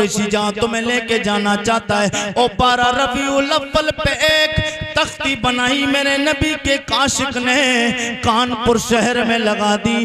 कुरैशी जहाँ तुम्हें लेके जाना चाहता है। ओ 12 रबीउल अव्वल पे एक तख्ती बनाई मेरे नबी के काशिक ने, कानपुर शहर में लगा दी।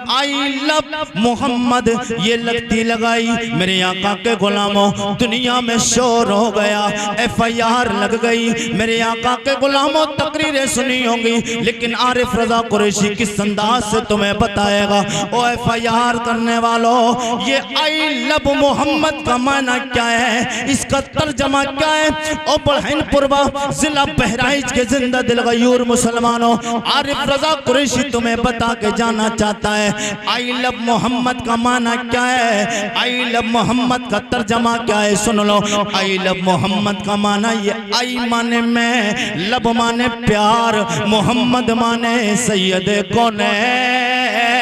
आई लव मोहम्मद ये लगती लगाई। मेरे आका के गुलामों दुनिया में शोर हो गया, FIR लग गई। मेरे आका के गुलामों तकरीरें सुनी होंगी, लेकिन आरिफ रजा कुरैशी किस अंदाज से तुम्हें बताएगा। ओ FIR करने वालों, ये आई लव मोहम्मद का माना क्या है, इसका तर्जमा क्या है? ओ बहनपुरवा जिला बहराइच के जिंदा दिल गयूर मुसलमानों, आरिफ रजा कुरैशी तुम्हें बता के जाना चाहता है आई लव मोहम्मद का माना क्या है, आई लव मोहम्मद का तर्जमा क्या है। सुन लो, आई लव मोहम्मद का माना ये आई माने मैं, लब माने प्यार, मोहम्मद माने सैयद कौनैन।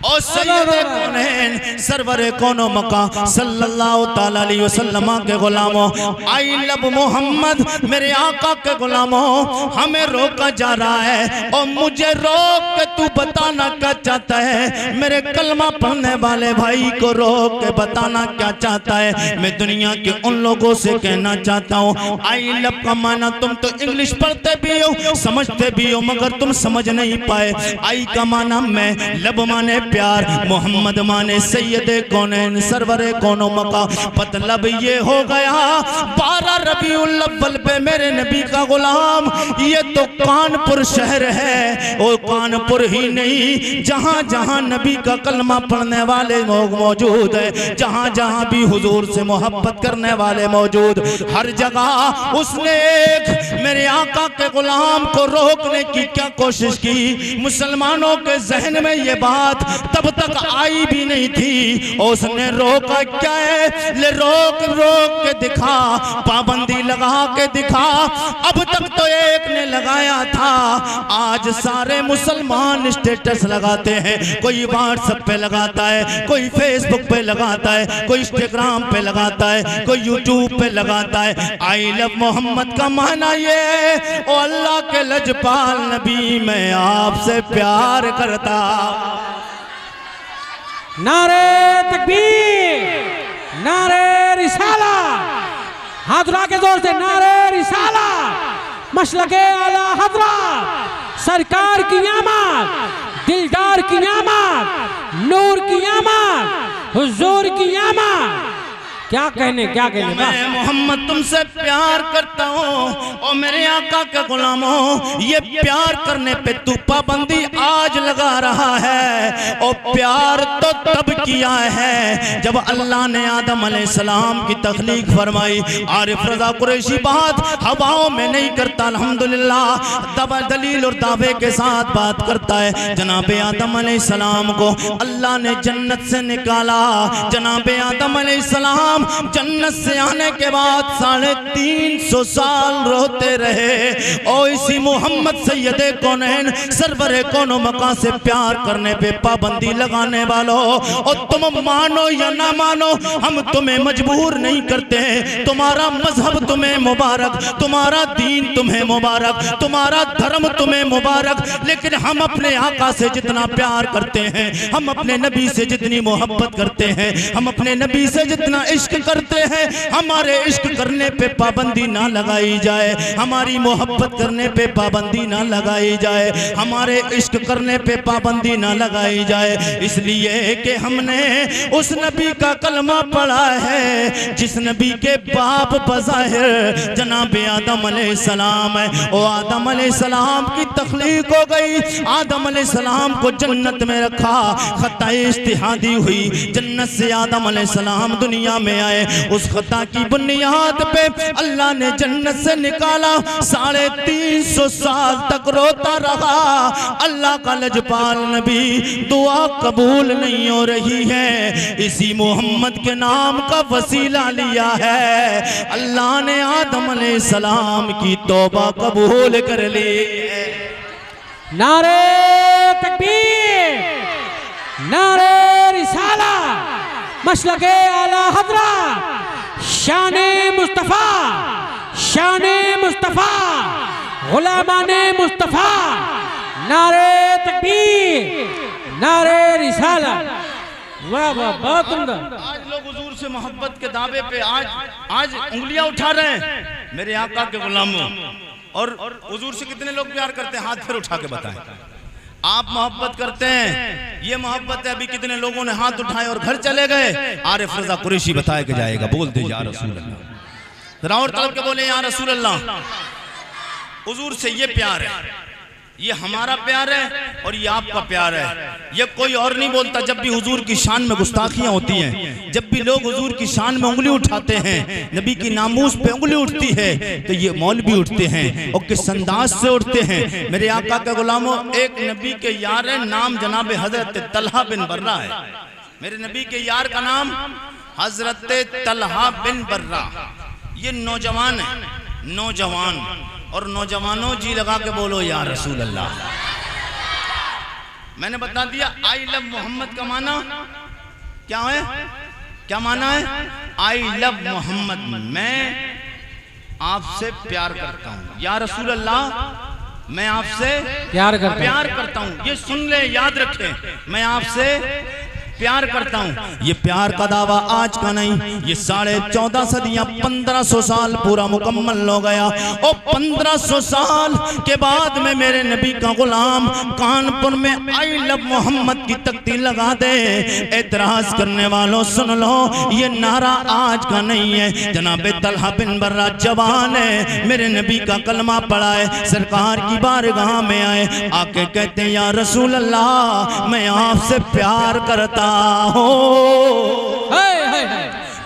ओ सैयद कौनैन सरवर कौनो मका सल्लल्लाहु ताला अलैहि वसल्लम के गुलामों, आई लव मोहम्मद मेरे आका के गुलामों, हमें रोका जा रहा है। और मुझे रोक के तू बताना क्या चाहता है, मेरे कलमा पढ़ने वाले भाई को रोक के बताना क्या चाहता है। मैं दुनिया के उन लोगों से कहना चाहता हूँ, आई लव का माना तुम तो इंग्लिश पढ़ते भी हो, समझते भी हो, मगर तुम समझ नहीं पाए। आई का माना मैं, लब माने प्यार, मोहम्मद माने सैयद कौनैन सरवरे कौनो मका। मतलब ये हो गया 12 रबीउल अव्वल पे मेरे नबी का गुलाम, ये तो कानपुर शहर है। और कानपुर ही नहीं, जहां जहां नबी का कलमा पढ़ने वाले लोग मौजूद है, जहां जहां भी हुजूर से मोहब्बत करने वाले मौजूद, हर जगह उसने एक मेरे आका के गुलाम को रोकने की क्या कोशिश की। मुसलमानों के जहन में ये बात तब तक आई भी नहीं थी। उसने रोका क्या है, ले रोक रोक के दिखा, पाबंदी लगा के दिखा। अब तक तो एक ने लगाया था, आज सारे मुसलमान स्टेटस लगाते हैं। कोई व्हाट्सएप पे लगाता है, कोई फेसबुक पे लगाता है, कोई इंस्टाग्राम पे लगाता है, कोई यूट्यूब पे लगाता है। आई लव मोहम्मद का माना ये, ओ अल्लाह के लजपाल नबी मैं आपसे प्यार करता। नारे तकबीर, नारे रिसाला, हाथ उठा के जोर से नारे रिसाला, मशलके आला हजरा, सरकार की आमद, दिलदार की आमद, नूर की आमद, हुजूर की आमद। क्या कहने मैं मोहम्मद तुमसे प्यार करता हूँ। और मेरे आका के गुलामों, ये प्यार करने पे तू पाबंदी आज लगा रहा है। और प्यार तो तब किया है जब अल्लाह ने आदम अलैहिस्सलाम की तख्लीक फरमाई। आरिफ रजा कुरैशी बात हवाओं में नहीं करता, अल्हम्दुलिल्लाह दबा दलील और दावे के साथ बात करता है। जनाबे आदम अलैहिस्सलाम को अल्लाह ने जन्नत से निकाला। जनाबे आदम अलैहिस्सलाम जन्नत से आने के बाद 350 साल रोते रहे। और इसी मोहम्मद सैयद कौनैन सरवरे कौनो मका से प्यार करने पे पाबंदी लगाने वालों, और तुम मानो या ना मानो, हम तुम्हें मजबूर नहीं करते। तुम्हारा मजहब तुम्हें मुबारक, तुम्हारा दीन तुम्हें मुबारक, तुम्हारा धर्म तुम्हें मुबारक, लेकिन हम अपने आका से जितना प्यार करते हैं, हम अपने नबी से जितनी मोहब्बत करते हैं, हम अपने नबी से जितना इश्क करते हैं, हमारे इश्क करने पे पाबंदी ना लगाई जाए, हमारी मोहब्बत करने पे पाबंदी ना लगाई जाए, हमारे इश्क करने पे पाबंदी ना लगाई जाए। इसलिए कि हमने उस नबी का कलमा पढ़ा है जिस नबी के बाप बज़ाहिर जनाबे आदम अलैहिस्सलाम है। और आदम अलैहिस्सलाम की तख्लीक हो गई, आदम अलैहिस्सलाम को जन्नत में रखा, खताए इज्तिहादी हुई, जन्नत से आदम अलैहिस्सलाम दुनिया में आए। उस खता की बुनियाद पे अल्लाह ने जन्नत से निकाला। 350 साल तक रोता रहा। अल्लाह का लजपाल नबी, दुआ कबूल नहीं हो रही है, इसी मोहम्मद के नाम का वसीला लिया है। अल्लाह ने आदम अलैहिस्सलाम की तौबा कबूल कर ली। नारे तकबीर, नारे रिसाला, मशलके आला हजरा, शाने मुस्तफा, शाने मुस्तफा, गुलामाने मुस्तफा। नारे तकबीर, नारे रिसाला। वाह वाह, बहुत उम्दा। आज लोग हुजूर से मोहब्बत के दावे पे आज उंगलियां उठा रहे हैं मेरे आका के गुलामों। और हुजूर से कितने लोग प्यार करते हैं, हाथ फिर उठा के बताएं। आप मोहब्बत करते हैं, ये मोहब्बत है। अभी कितने लोगों ने हाथ उठाए और घर चले गए। आरिफ रजा कुरैशी बताया के जाएगा, बोल दे या रसूल अल्लाह, जरा और तलब के बोले या रसूल अल्लाह। हुजूर से ये प्यार है, ये हमारा प्यार है और ये आपका प्यार है, ये कोई और नहीं बोलता। जब भी हुजूर की शान में गुस्ताखियां होती हैं, जब भी लोग हुजूर की शान में उंगली उठाते हैं, नबी की नामूस पे उंगली उठती है, तो ये मौलवी उठते हैं और किस अंदाज से उठते हैं। मेरे आका के गुलामों, एक नबी के यार है, नाम जनाब हजरत तलहा बिन बर्रा है। मेरे नबी के यार का नाम हजरत तलहा बिन बर्रा। ये नौजवान है, नौजवान। और नौजवानों जी लगा के बोलो या रसूल अल्लाह। मैंने बता दिया आई लव मोहम्मद का माना क्या है, क्या माना है? आई लव मोहम्मद, मैं आपसे प्यार करता हूं या रसूल अल्लाह, मैं आपसे प्यार करता हूं। ये सुन ले, याद रखें, मैं आपसे प्यार करता हूं। ये प्यार का दावा आज का नहीं, ये 14.5 सदियां 1500 साल पूरा मुकम्मल हो गया। और 1500 साल के बाद में मेरे नबी का गुलाम कानपुर में आई लव मोहम्मद की तख्ती लगा दे। एतराज करने वालों सुन लो, ये नारा आज का नहीं है। जनाब तलहा बिन बर्रा जवान है, मेरे नबी का कलमा पढ़ा है, सरकार की बारगाह में आए, आके कहते हैं या रसूल अल्लाह, मैं आपसे प्यार करता हो।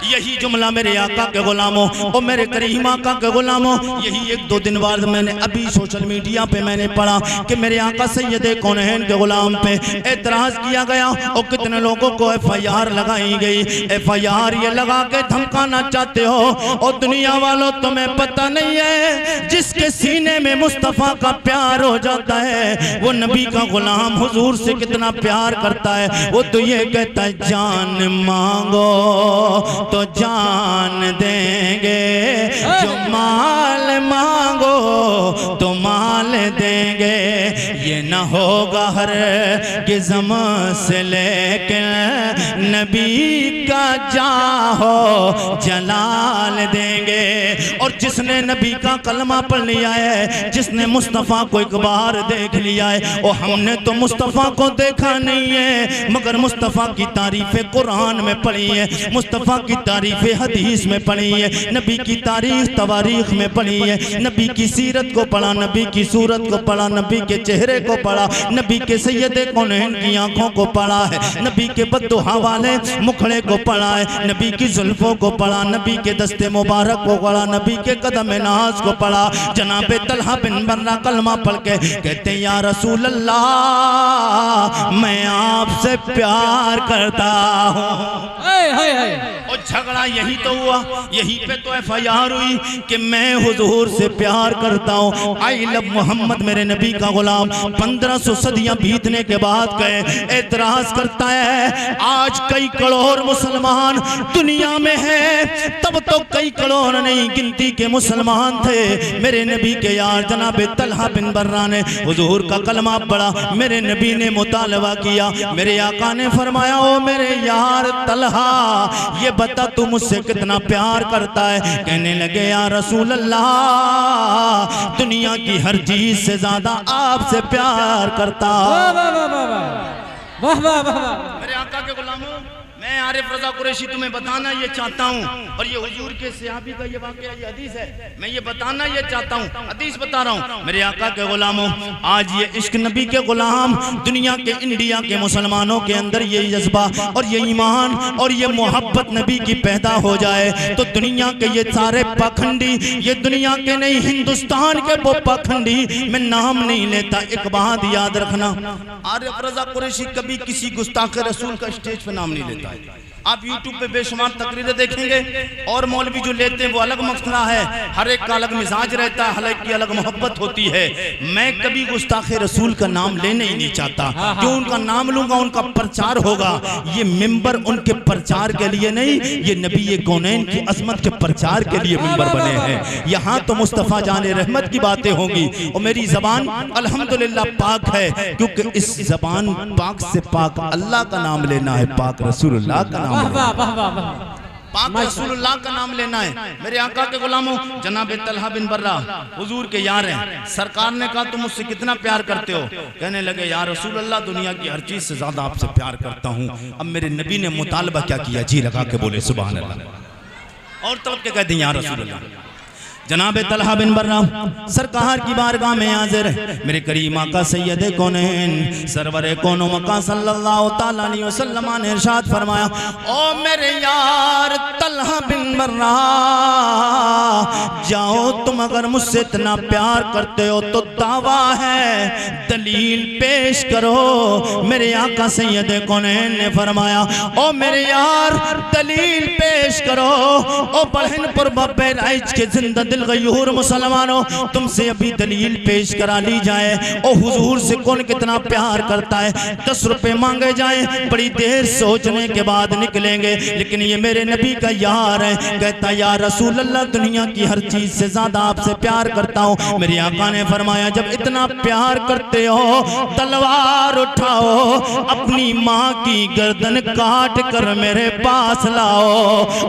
यही जुमला मेरे आका के गुलामों और मेरे करीम आका के गुलामों, यही 1-2 दिन बाद मैंने अभी सोशल मीडिया पे मैंने पढ़ा कि मेरे आका सैयदे कौनैन के गुलाम पे एतराज किया गया और कितने लोगों को FIR लगाई गई। FIR ये लगा के धमकाना चाहते हो। और दुनिया वालों, तुम्हें पता नहीं है, जिसके सीने में मुस्तफ़ा का प्यार हो जाता है, वो नबी का गुलाम हुजूर से कितना प्यार करता है। वो तो ये कहता है जान मांगो तो जान देंगे, जो माल मांगो तो माल देंगे। ये न होगा हर किस्म से, लेकिन नबी का जाहो जलाल देंगे। और जिसने नबी का कलमा पढ़ लिया है, जिसने मुस्तफ़ा को एक बार देख लिया है, और हमने तो मुस्तफ़ा को देखा नहीं है, मगर मुस्तफ़ा की तारीफ़ें कुरान में पढ़ी है, मुस्तफ़ा की तारीफ़ें हदीस में पढ़ी है, नबी की तारीख तवारीख में पढ़ी है, नबी की सीरत को पढ़ा, नबी की सूरत को पढ़ा, नबी के चेहरे को पढ़ा, नबी के सैयदे कौनैन की आंखों को पढ़ा है, नबी के बद्दुआ वाले मुखड़े को पढ़ा है, नबी की जुल्फों को पढ़ा, नबी के दस्ते मुबारक को पढ़ा, नबी के कदम नाज को पढ़ा। जनाब तलहा बिन बर्रा कलमा पढ़ के कहते हैं या रसूल अल्लाह, मैं आपसे प्यार करता हूँ। और झगड़ा यही तो हुआ, यही पे तो FIR हुई कि मैं हुजूर से प्यार करता हूँ। आई लव मोहम्मद, मेरे नबी का गुलाम 1500 सदियां बीतने के बाद गए एतराज करता है। आज कई करोड़ मुसलमान दुनिया में है, तब तो कई करोड़ नहीं गिनती के मुसलमान थे। मेरे नबी के यार जनाब तलहा बिन बर्रा ने हुजूर का कलमा पढ़ा, मेरे नबी ने मुतालबा किया, मेरे आका ने फरमाया ओ मेरे यार तलहा, ये बता तू मुझसे कितना प्यार करता है। कहने लगे या रसूल अल्लाह, दुनिया की हर चीज से ज्यादा आपसे प्यार करता। वाह वाह वाह। मेरे आका के गुलामों, मैं आरिफ रजा कुरैशी तुम्हें बताना ये चाहता हूँ, और ये हुजूर के सहाबी का ये वाकया, ये हदीस है, मैं ये बताना ये चाहता हूँ, हदीस बता रहा हूँ। मेरे आका के गुलामों, आज ये इश्क नबी के गुलाम दुनिया के इंडिया के मुसलमानों के अंदर ये जज्बा और ये ईमान और ये मोहब्बत नबी की पैदा हो जाए, तो दुनिया के ये सारे पाखंडी, ये दुनिया के नहीं हिंदुस्तान के वो पाखंडी, मैं नाम नहीं लेता, एक बात याद रखना, आरिफ रजा कुरैशी कभी किसी गुस्ताख रसूल का स्टेज पे नाम नहीं लेता है। आप यूट्यूब पे बेशुमार तकरीरें देखेंगे और मौलवी जो लेते हैं वो अलग मसला है, हर एक का अलग मिजाज रहता है, हर एक की अलग मोहब्बत होती है। मैं कभी गुस्ताखे रसूल का नाम लेने ही नहीं चाहता, क्यों उनका नाम लूंगा उनका प्रचार होगा। ये मिंबर उनके प्रचार के लिए नहीं, ये नबी कौनैन की अजमत के प्रचार के लिए मिंबर बने हैं। यहाँ तो मुस्तफ़ा जाने रहमत की बातें होंगी और मेरी जबान अल्हम्दुलिल्लाह पाक है, क्योंकि इस जबान पाक से पाक अल्लाह का नाम लेना है, पाक रसूलुल्लाह का नाम पाक रसूलुल्लाह का नाम लेना है। मेरे आका के गुलामों, जनाब तलहा बिन बर्रा हुजूर के यार हैं। सरकार ने कहा तुम मुझसे कितना प्यार करते हो? कहने लगे या रसूल अल्लाह, दुनिया की हर चीज से ज्यादा आपसे प्यार करता हूँ। अब मेरे नबी ने मुतालबा क्या किया? जी लगा के बोले सुभान अल्लाह, और तलब के कहते हैं या रसूल अल्लाह। जनाब तलहा बिन बर्रा सरकार की बारगाह में हाजिर है। मेरे करीम आका सैयद कौनैन सरवर कौनो मका सल्लल्लाहु ताला अलैहि वसल्लम ने इरशाद फरमाया, ओ मेरे यार तलहा बिन बर्रा, जाओ तुम अगर मुझसे इतना प्यार करते हो तो दावा है, दलील पेश करो। मेरे आका सैयद कौनैन ने फरमाया, ओ मेरे यार दलील पेश करो। ओ बहनपुर बब्बे राइज के जिंदा दिल गयूर मुसलमानों, तुमसे अभी दलील पेश करा ली जाए। ओ हुजूर से कौन कितना प्यार करता है? 10 रुपए मांगे जाए, बड़ी देर सोचने के बाद निकलेंगे, लेकिन ये मेरे नबी का यार है। कहता या रसूल अल्लाह, दुनिया की हर चीज से ज्यादा आपसे प्यार करता हूँ। मेरे आका ने फरमाया, जब इतना प्यार करते हो तलवार उठाओ, अपनी माँ की गर्दन काट कर मेरे पास लाओ।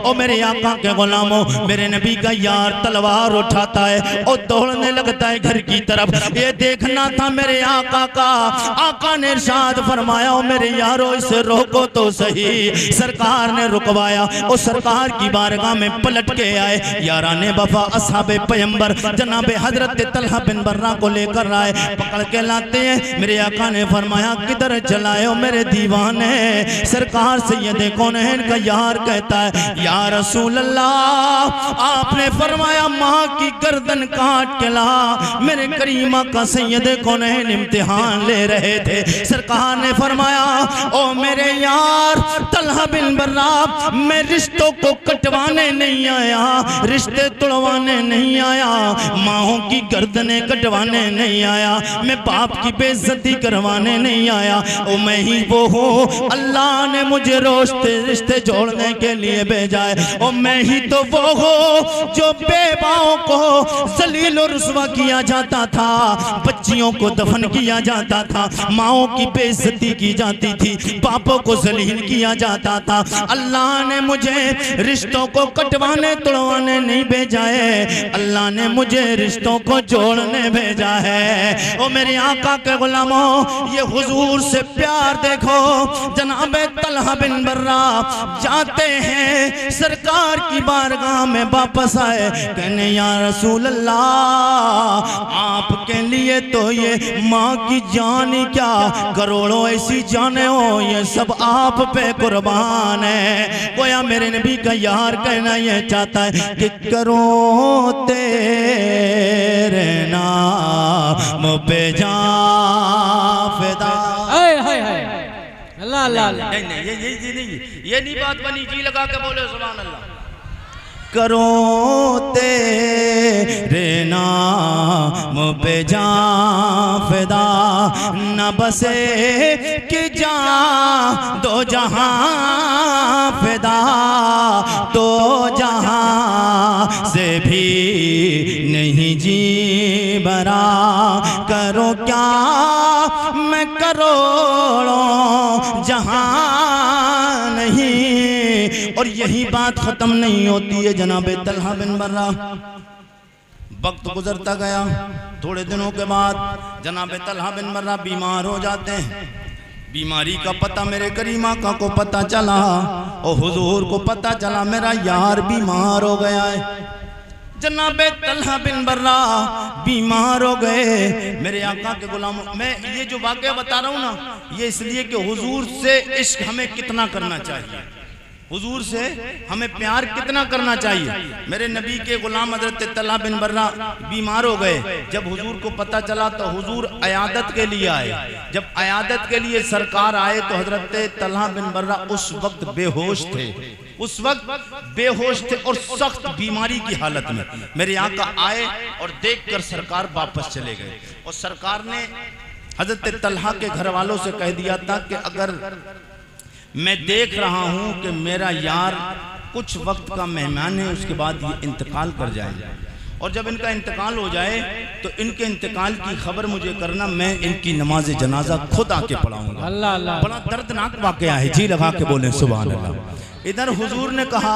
ओ मेरे आका के गुलामों, मेरे नबी का यार तलवार उठाता है और दौड़ने लगता है घर की तरफ। ये देखना था मेरे आका का। आका ने इरशाद फरमाया, ओ मेरे यारो इसे रोको तो सही। सरकार ने रुकवाया और सरकार की बारगाह में पलट के आए। याराने वफा असहाबे पैगंबर जनाब हजरत तलहा बिन बर्रा को लेकर आए, पकड़ के लाते हैं। मेरे आका ने फरमाया, किधर चलाए हो मेरे दीवाने? सरकार सैयद कौनैन का यार कहता है, या रसूल अल्लाह, आपने फरमाया माँ की गर्दन काट के ला। मेरे करीमा का सैयद कौनैन इम्तिहान ले रहे थे। सरकार ने फरमाया, ओ मेरे यार तलहा बिन बर्रा, मैं रिश्तों को कटवाने नहीं आया, रिश्ते तोड़वाने नहीं आया, माँओं की गर्दनें कटवाने नहीं आया, मैं बाप की बेइज्जती करवाने नहीं आया। ओ मैं ही वो हूँ, अल्लाह ने मुझे रिश्ते जोड़ने के लिए भेजा है। ओ मैं ही तो वो हूँ जो बेवाओं को जलील और रुस्वा किया जाता था, बच्चियों को दफन किया जाता था, माओं की बेइज्जती की जाती थी, बापों को जलील किया जाता था। अल्लाह ने मुझे रिश्तों को कटवाने तोड़वाने नहीं भेजा है, अल्लाह ने मुझे रिश्तों को जोड़ने भेजा है। ओ मेरे आका के गुलामों, ये हुजूर से प्यार देखो। जनाब तलहा बिन बर्रा जाते हैं, सरकार की बारगाह में वापस आए, कहने या रसूल अल्लाह, आपके लिए तो ये माँ की जान ही क्या, करोड़ों ऐसी जाने हो, ये सब आप पे कुर्बान है। गोया मेरे नबी का यार कहना ये चाहता है कि करो तेरे नाम पे जान फिदा। अल्लाह अल्लाह अल्लाह। नहीं, ये नहीं बात बनी। जी लगा के बोले सुभान अल्लाह। करो तेरे नाम पे जान फिदा, न बसे कि जान दो जहां फिदा, दो जहां से भी नहीं जी बरा। करो क्या मैं करोड़ों जहां नहीं। और यही बात खत्म नहीं होती है जनाब तलहा बिन बर्रा। वक्त गुजरता गया, थोड़े दिनों के बाद जनाब तलहा बिन बर्रा बीमार हो जाते हैं। बीमारी का पता मेरे करीमा का को पता चला और हुजूर को पता चला मेरा यार बीमार हो गया है। जनाब तलहा बिन बर्रा बीमार हो गए। मेरे आका के गुलाम, मैं ये जो वाक़या बता रहा हूँ ना, ये इसलिए कि हुजूर से इश्क हमें कितना करना चाहिए। हुजूर से हमें प्यार कितना करना चाहिए। मेरे नबी के गुलाम हजरत तलहा बिन बर्रा बीमार हो गए। जब हुजूर को पता चला तो हुजूर अयादत के लिए आए। जब अयादत के लिए सरकार आए तो हजरत तलहा बिन बर्रा उस वक्त बेहोश थे, उस वक्त बेहोश थे और सख्त बीमारी की हालत में। मेरे आका आए और देखकर सरकार वापस चले गए। और सरकार ने हजरत तलहा के घर वालों से कह दिया था कि अगर मैं देख रहा हूं कि मेरा यार कुछ वक्त का मेहमान है, उसके बाद ये इंतकाल कर जाएगा, और जब इनका इंतकाल हो जाए तो इनके इंतकाल की खबर मुझे करना, मैं इनकी नमाज जनाजा खुद आके पढ़ाऊंगा। अल्लाह अल्लाह। बड़ा दर्दनाक वाकया है, जी लगा के बोले सुभान अल्लाह। इधर हुजूर ने कहा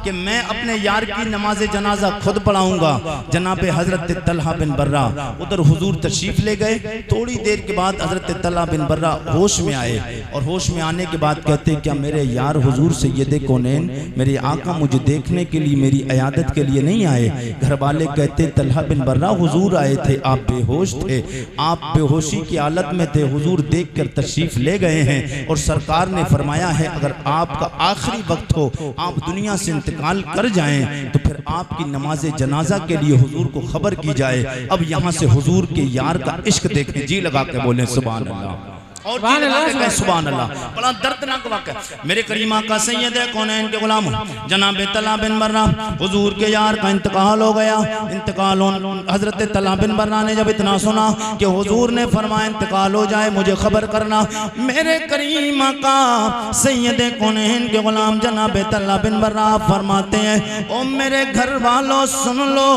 कि मैं अपने यार की नमाज जनाजा खुद पढ़ाऊंगा। जनाब हजरत तलहा बिन बर्रा उधर हुजूर तशरीफ ले गए। थोड़ी देर के बाद हजरत तलहा बिन बर्रा होश में आए और होश में आने के बाद कहते क्या मेरे यार हुजूर सैयदे कौनैन मेरे आका मुझे देखने के लिए मेरी अयादत के लिए नहीं आए? घर वाले कहते तलहा बिन बर्रा हुजूर आए थे, आप बेहोश थे, आप बेहोशी की हालत में थे, हुजूर देख कर तशरीफ ले गए हैं और सरकार ने फरमाया है अगर आपका आखिरी वक्त हो, आप दुनिया से इंतकाल कर जाएं तो फिर आपकी नमाज जनाजा के लिए हुजूर को खबर की जाए। अब यहाँ से हुजूर के यार का इश्क देखें, जी लगा के बोले सुभान अल्लाह। और सुभान अल्लाह। बड़ा दर्दनाक वाक़या। मेरे करीम आका सैयद कौनैन के गुलाम जनाब तलहा बिन बर्रा हुजूर के यार का इंतकाल हो गया। इंतकाल हजरत तलहा बिन बर्रा ने जब इतना सुना कि हुजूर ने फरमाया इंतकाल हो जाए मुझे खबर करना, मेरे करीम आका सैयद कौनैन के गुलाम जनाब तलहा बिन बर्रा फरमाते हैं ओ मेरे घर वालों सुन लो,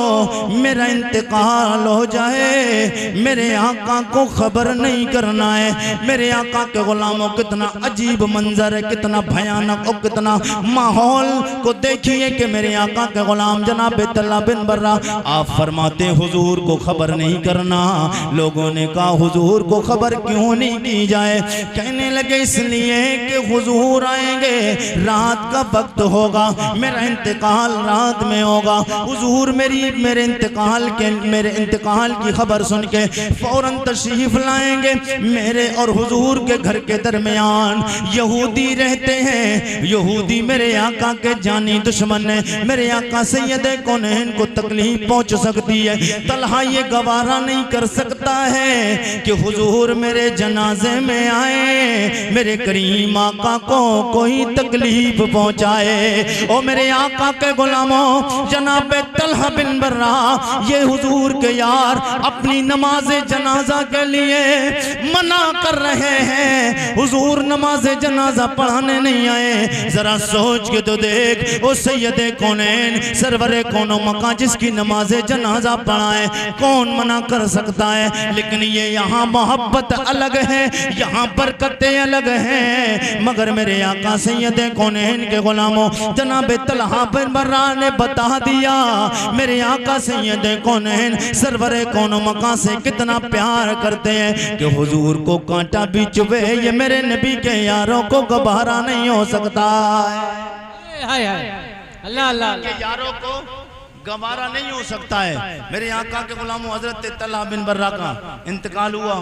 मेरा इंतकाल हो जाए मेरे आका को खबर नहीं करना है। मेरे आका के गुलामों कितना अजीब मंजर है, कितना भयानक और कितना माहौल को देखिए कि मेरे आका के गुलाम जनाब तलहा बिन बर्रा आप फरमाते हुजूर को खबर नहीं करना। लोगों ने कहा हुजूर को खबर क्यों नहीं की जाए? कहने लगे इसलिए कि हुजूर आएंगे, रात का वक्त होगा, मेरा इंतकाल रात में होगा। हुजूर मेरे इंतकाल की खबर सुन के फौरन तशरीफ लाएंगे। मेरे और हुजूर के घर के दरमियान यहूदी रहते हैं, यहूदी मेरे आका के जानी दुश्मन है, मेरे आका सैयद कौनैन को तकलीफ पहुंच सकती है। तलहा ये गवारा नहीं कर सकता है कि हुजूर मेरे जनाजे में आए, मेरे करीम आका को कोई तकलीफ पहुंचाए। ओ मेरे आका के गुलामों जनाब तलहा बिन बर्रा ये हुजूर के यार अपनी नमाज जनाजा के लिए मना कर रहे हैं, हुजूर नमाज जनाजा पढ़ाने नहीं आए। जरा सोच के तो देख ओ सैयदे कौनैन सरवरे कौनो मका जिसकी नमाज जनाजा पढ़ाए कौन मना कर सकता है? लेकिन ये यहाँ मोहब्बत अलग है, यहाँ बरकतें अलग हैं। मगर मेरे आका सैयदे कौनैन के गुलामों जनाब तलहा बिन बर्रा ने बता दिया मेरे आका सैयदे कौनैन सरवरे कौनो मका से कितना प्यार करते हैं कि हुजूर को कांटा भी चुभे ये मेरे नबी के यारों को गवारा नहीं हो सकता है। हाय हाय अल्लाह अल्लाह। के यारों को गवारा नहीं हो सकता है। मेरे आका के गुलामों हजरत तलहा बिन बर्रा का इंतकाल हुआ।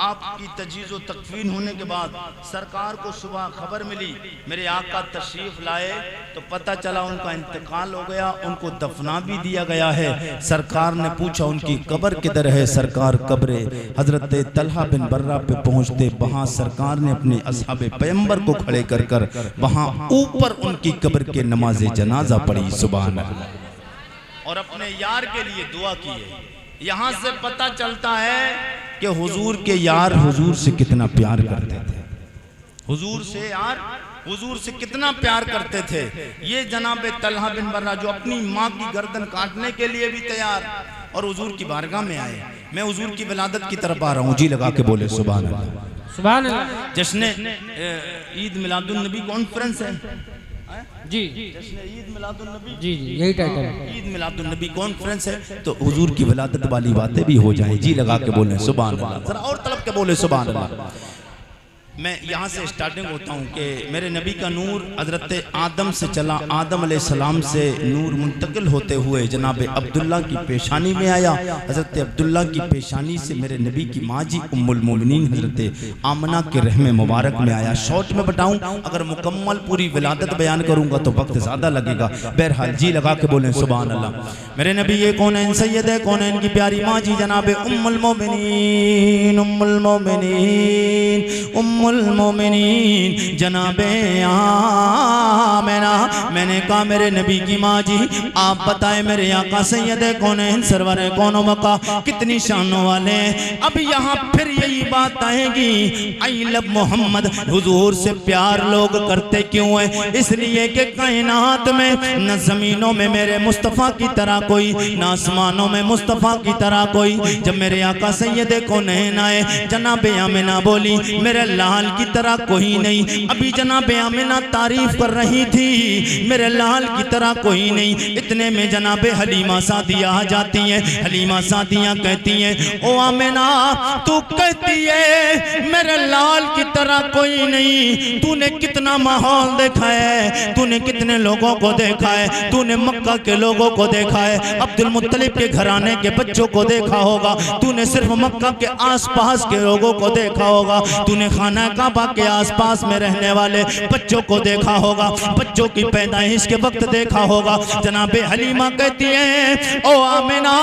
आपकी तजीज़ व तकफीन होने के बाद सरकार को सुबह खबर मिली, मेरे आका तशरीफ लाए तो पता चला उनका इंतकाल हो गया, उनको दफना भी दिया गया है। सरकार ने पूछा उनकी कब्र किधर है? सरकार कब्र हजरत तलहा बिन बर्रा पे पहुंचते वहां सरकार ने अपने असहाबे पैगंबर को खड़े कर कर वहां ऊपर उनकी कब्र के नमाज जनाजा पढ़ी। सुभान अल्लाह। और अपने यार के लिए दुआ की है। यहाँ से पता चलता है कि हुजूर के यार हुजूर से कितना प्यार करते थे, हुजूर से यार हुजूर से कितना प्यार करते थे। ये जनाब तलहा बिन बर्रा जो अपनी माँ की गर्दन काटने के लिए भी तैयार और हुजूर की बारगाह में आए। मैं हुजूर की विलादत की तरफ आ रहा हूँ, जी लगा के बोले सुभान अल्लाह सुभान अल्लाह। जश्न ईद मिलादुन नबी कॉन्फ्रेंस है जी ईद मिलादुन नबी, जी जी यही टाइटल है, ईद मिलादुन नबी कॉन्फ्रेंस है। तो हुजूर की विलादत वाली बातें भी हो जाए, जी लगा के बोले सुभान अल्लाह। जरा और तलब के बोले सुभान अल्लाह। मैं यहाँ से स्टार्टिंग होता हूँ कि मेरे नबी का नूर हज़रत आदम से चला, आदम अलैहिस्सलाम से नूर मुंतकिल होते हुए जनाब अब्दुल्ला की पेशानी में आया। हज़रत अब्दुल्ला की पेशानी से मेरे नबी की माँ जी उम्मुल मोमिनीन हज़रत आमना के रहमे मुबारक में आया। शॉर्ट में बताऊँ, अगर मुकम्मल पूरी विलादत बयान करूँगा तो वक्त ज़्यादा लगेगा। बहरहाल जी लगा के बोलें सुभान अल्लाह। मेरे नबी ये कौनैन सैयद है, कौनैन की प्यारी माँ जी जनाब उम्मुल मोमिनीन, उम्मुल मोमिनीन, उम्मुल मोमिनीन जनाबे आमिना। मैंने कहा मेरे नबी की माँ जी आप बताएं मेरे आका सैयद कौनैन सरवर कौनो मका कितनी शानों वाले हैं। अब यहाँ फिर यही बात आएगी, आई लव मोहम्मद, हुजूर से प्यार लोग करते क्यों है? इसलिए कि कायनात में न जमीनों में मेरे मुस्तफ़ा की तरह कोई, न आसमानों में मुस्तफ़ा की तरह कोई। जब मेरे आका सैयद कौनैन आए, जनाबे आमिना बोली मेरे लाल की तरह कोई नहीं। अभी जनाब आमिना तारीफ कर रही थी मेरे लाल की तरह कोई नहीं। इतने में जनाब हलीमा सादिया आ जाती हैं। हलीमा सादिया कहती हैं ओ आमिना तू कहती है मेरे लाल की तरह कोई नहीं, तूने कितना माहौल देखा है, तूने कितने लोगों को देखा है, तूने मक्का के लोगों को देखा है, अब्दुल मुत्तलिब के घराने के बच्चों को देखा होगा, तूने सिर्फ मक्का के आसपास के लोगों को देखा होगा, तूने खाना काबा के आसपास में रहने वाले बच्चों को देखा होगा, बच्चों की पैदाइश के वक्त देखा होगा। जनाबे हलीमा कहती है ओ आमिना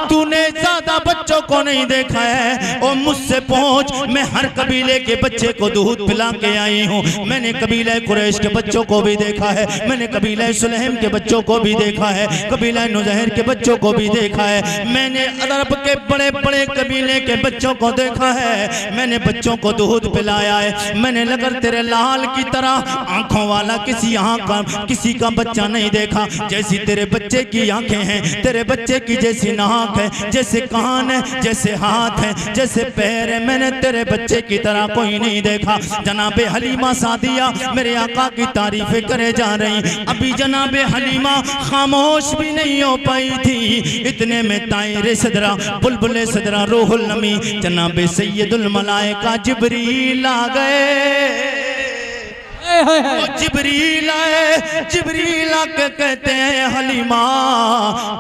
तूने ज्यादा बच्चों को नहीं देखा है, ओ मुझसे पूछ, मैं हर कबीले के बच्चे को दूध पिला के आई हूँ। मैंने कबीले कुरैश के बच्चों को भी देखा है, मैंने कबीले सुलैम के बच्चों को भी देखा है, कबीले नुज़ैर के बच्चों को भी देखा है, मैंने अरब के बड़े बड़े कबीले के बच्चों को देखा है, मैंने बच्चों को दूध पिलाया है। मैंने लगर तेरे लाल की तरह आंखों वाला किसी का बच्चा नहीं देखा। जैसी तेरे बच्चे की आंखें हैं, तेरे बच्चे की जैसी नाक है, जैसे कान है, जैसे हाथ है, जैसे पैर है, मैंने तेरे बच्चे की तरह कोई नहीं देखा। जनाबे हलीमा सादिया मेरे आका की तारीफें करे जा रही। अभी जनाबे हलीमा खामोश भी नहीं हो पाई थी। इतने में तायरे सदरा, बुलबुले सदरा, रूहुल नमी जनाबे सैयदुल मलाइका जिब्रील आ गए। जिब्रील आए, जिब्रील आके कहते हैं हलीमा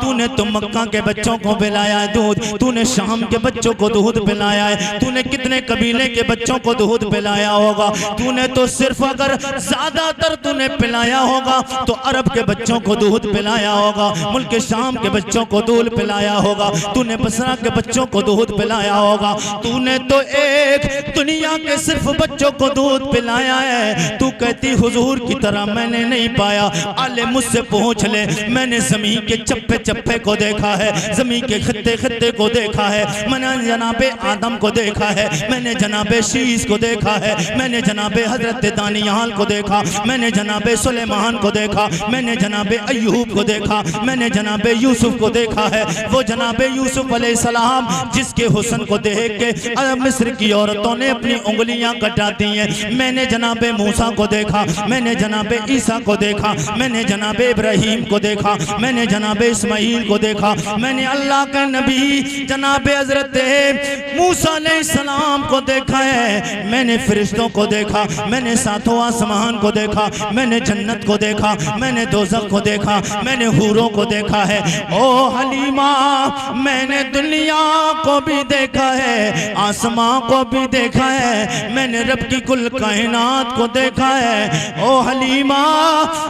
तूने तो मक्का के बच्चों को पिलाया है दूध, तूने शाम के बच्चों को दूध पिलाया है, तूने कितने कबीले के बच्चों को दूध पिलाया होगा, तूने तो सिर्फ अगर ज्यादातर तूने पिलाया होगा तो अरब के बच्चों को दूध पिलाया होगा, मुल्क शाम के बच्चों को दूध पिलाया होगा, तूने बसरा के बच्चों को दूध पिलाया होगा, तूने तो एक दुनिया के सिर्फ बच्चों को दूध पिलाया है। तू कहती हुजूर की तरह मैंने नहीं पाया। आले मुझसे पूछ ले, मैंने ज़मीन के चप्पे चप्पे को देखा है, ज़मीन के खत्ते खत्ते को देखा है, मैंने जनाबे आदम को देखा है, मैंने जनाबे शीस को देखा है, मैंने जनाबे हजरत दानियाल को देखा, मैंने जनाबे सुलेमान को देखा, मैंने जनाबे अय्यूब को देखा, मैंने जनाबे यूसुफ को देखा है। वो जनाबे यूसुफ अलैहिस्सलाम जिसके हुस्न को देख के अरब मिस्र की औरतों ने अपनी उंगलियां कटाती हैं। मैंने जनाबे मूसा को देखा, मैंने जनाबे ईसा को देखा, मैंने जनाबे इब्राहीम को देखा, मैंने जनाबे इस्माईल को देखा, मैंने अल्लाह का नबी जनाबे हजरत मूसा अलैहिस्सलाम को देखा है, मैंने फरिश्तों को देखा, मैंने सातों आसमान को देखा, मैंने जन्नत को देखा, मैंने दोज़ख को देखा, मैंने हूरों को देखा है। ओ हलीमा मैंने दुनिया को भी देखा है, आसमां को भी देखा है, मैंने रब की कुल कायनात को देखा है। ओ हलीमा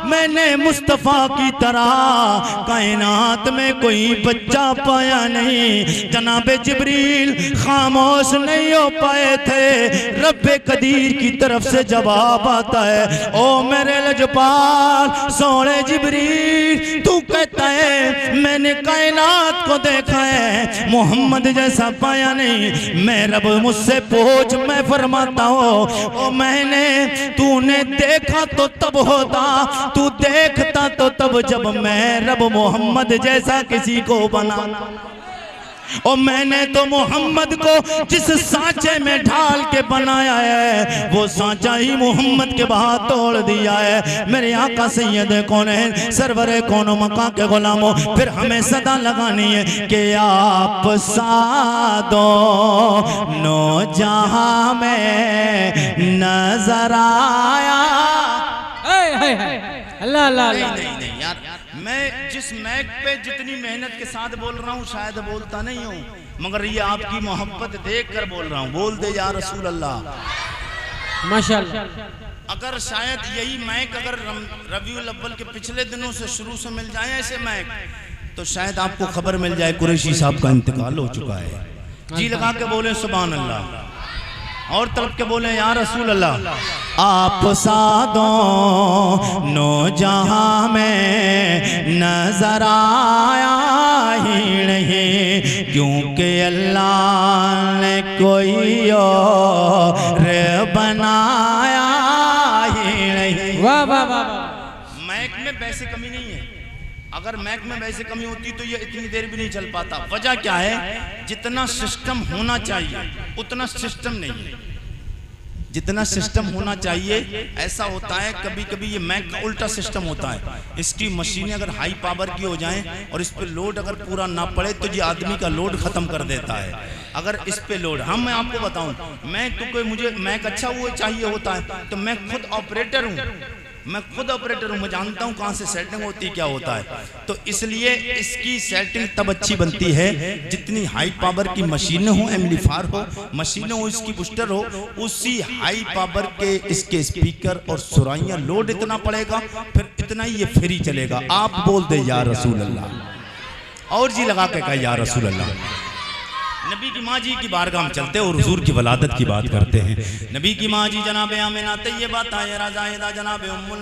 मैंने मुस्तफ़ा की तरह कायनात में कोई बच्चा पाया नहीं। जनाबे जिब्रील खामोश नहीं हो पाए थे। रब्बे कदीर की तरफ से जवाब आता है, ओ मेरे लजपाल सोने जिब्रील तू कहता है मैंने कायनात को देखा है, मोहम्मद जैसा पाया नहीं। मैं रब मुझसे पूछ, मैं फरमाता हूँ ओ मैंने तूने देखा तो तब होता, तू देखता तो तब जब मैं रब मोहम्मद जैसा किसी को बना। और मैंने तो मोहम्मद को जिस सांचे में ढाल के बनाया है वो सांचा ही मोहम्मद के बाहर तोड़ दिया है। मेरे आका सैयद कौनैन सरवरे कौनो मका के गुलामों, फिर हमें सदा लगानी है कि आप सादो नो जहां में नजर आया। अल्लाह अल्लाह नहीं यार, मैं जिस मैक पे जितनी मेहनत के साथ बोल रहा हूँ शायद बोलता नहीं हूँ, मगर ये आपकी मोहब्बत देख कर बोल रहा हूँ। बोल दे या रसूल अल्लाह माशाअल्लाह। अगर शायद यही मैक अगर रबीउल अव्वल के पिछले दिनों से शुरू से मिल जाए ऐसे मैक, तो शायद आपको खबर मिल जाए कुरैशी साहब का इंतकाल हो चुका है। जी लगा के बोले सुभान अल्लाह, और तलब के बोले या रसूल अल्लाह। आप सादों नो जहां में नजर आया ही नहीं, क्योंकि अल्लाह ने कोई और बनाया ही नहीं। वाह वाह वाह। मैक में वैसे कमी नहीं है, अगर मैक में वैसे कमी होती तो ये इतनी देर भी नहीं चल पाता। वजह क्या है, जितना सिस्टम होना चाहिए उतना सिस्टम नहीं है। जितना सिस्टम होना चाहिए ऐसा होता है, कभी कभी ये मैक का उल्टा सिस्टम होता है। इसकी मशीनें अगर हाई पावर की हो जाएं और इस पे लोड अगर पूरा ना पड़े तो ये आदमी का लोड खत्म कर देता है। अगर इस पे लोड मैं आपको बताऊं, मैं तो कोई मुझे मैक अच्छा वो चाहिए होता है तो मैं खुद ऑपरेटर हूँ, मैं खुद ऑपरेटर हूँ, मैं जानता हूँ कहाँ से सेटिंग होती है क्या होता है। तो इसलिए इसकी सेटिंग तब अच्छी बनती है जितनी हाई पावर की मशीनें हो, एम्पलीफायर हो, मशीनें हो, इसकी बूस्टर हो, उसी हाई पावर के इसके स्पीकर और सुराइयाँ लोड इतना पड़ेगा, फिर इतना ही ये फ्री चलेगा। आप बोल दे या रसूल अल्लाह, और जी लगा के कहा या रसूल अल्लाह। नबी की माँ जी की बारगाह में चलते और हुजूर की वलादत की बात करते हैं। नबी की माँ जी जनाब आमिना तैयबा ताहिरा ज़ाहिदा जनाब उम्मुल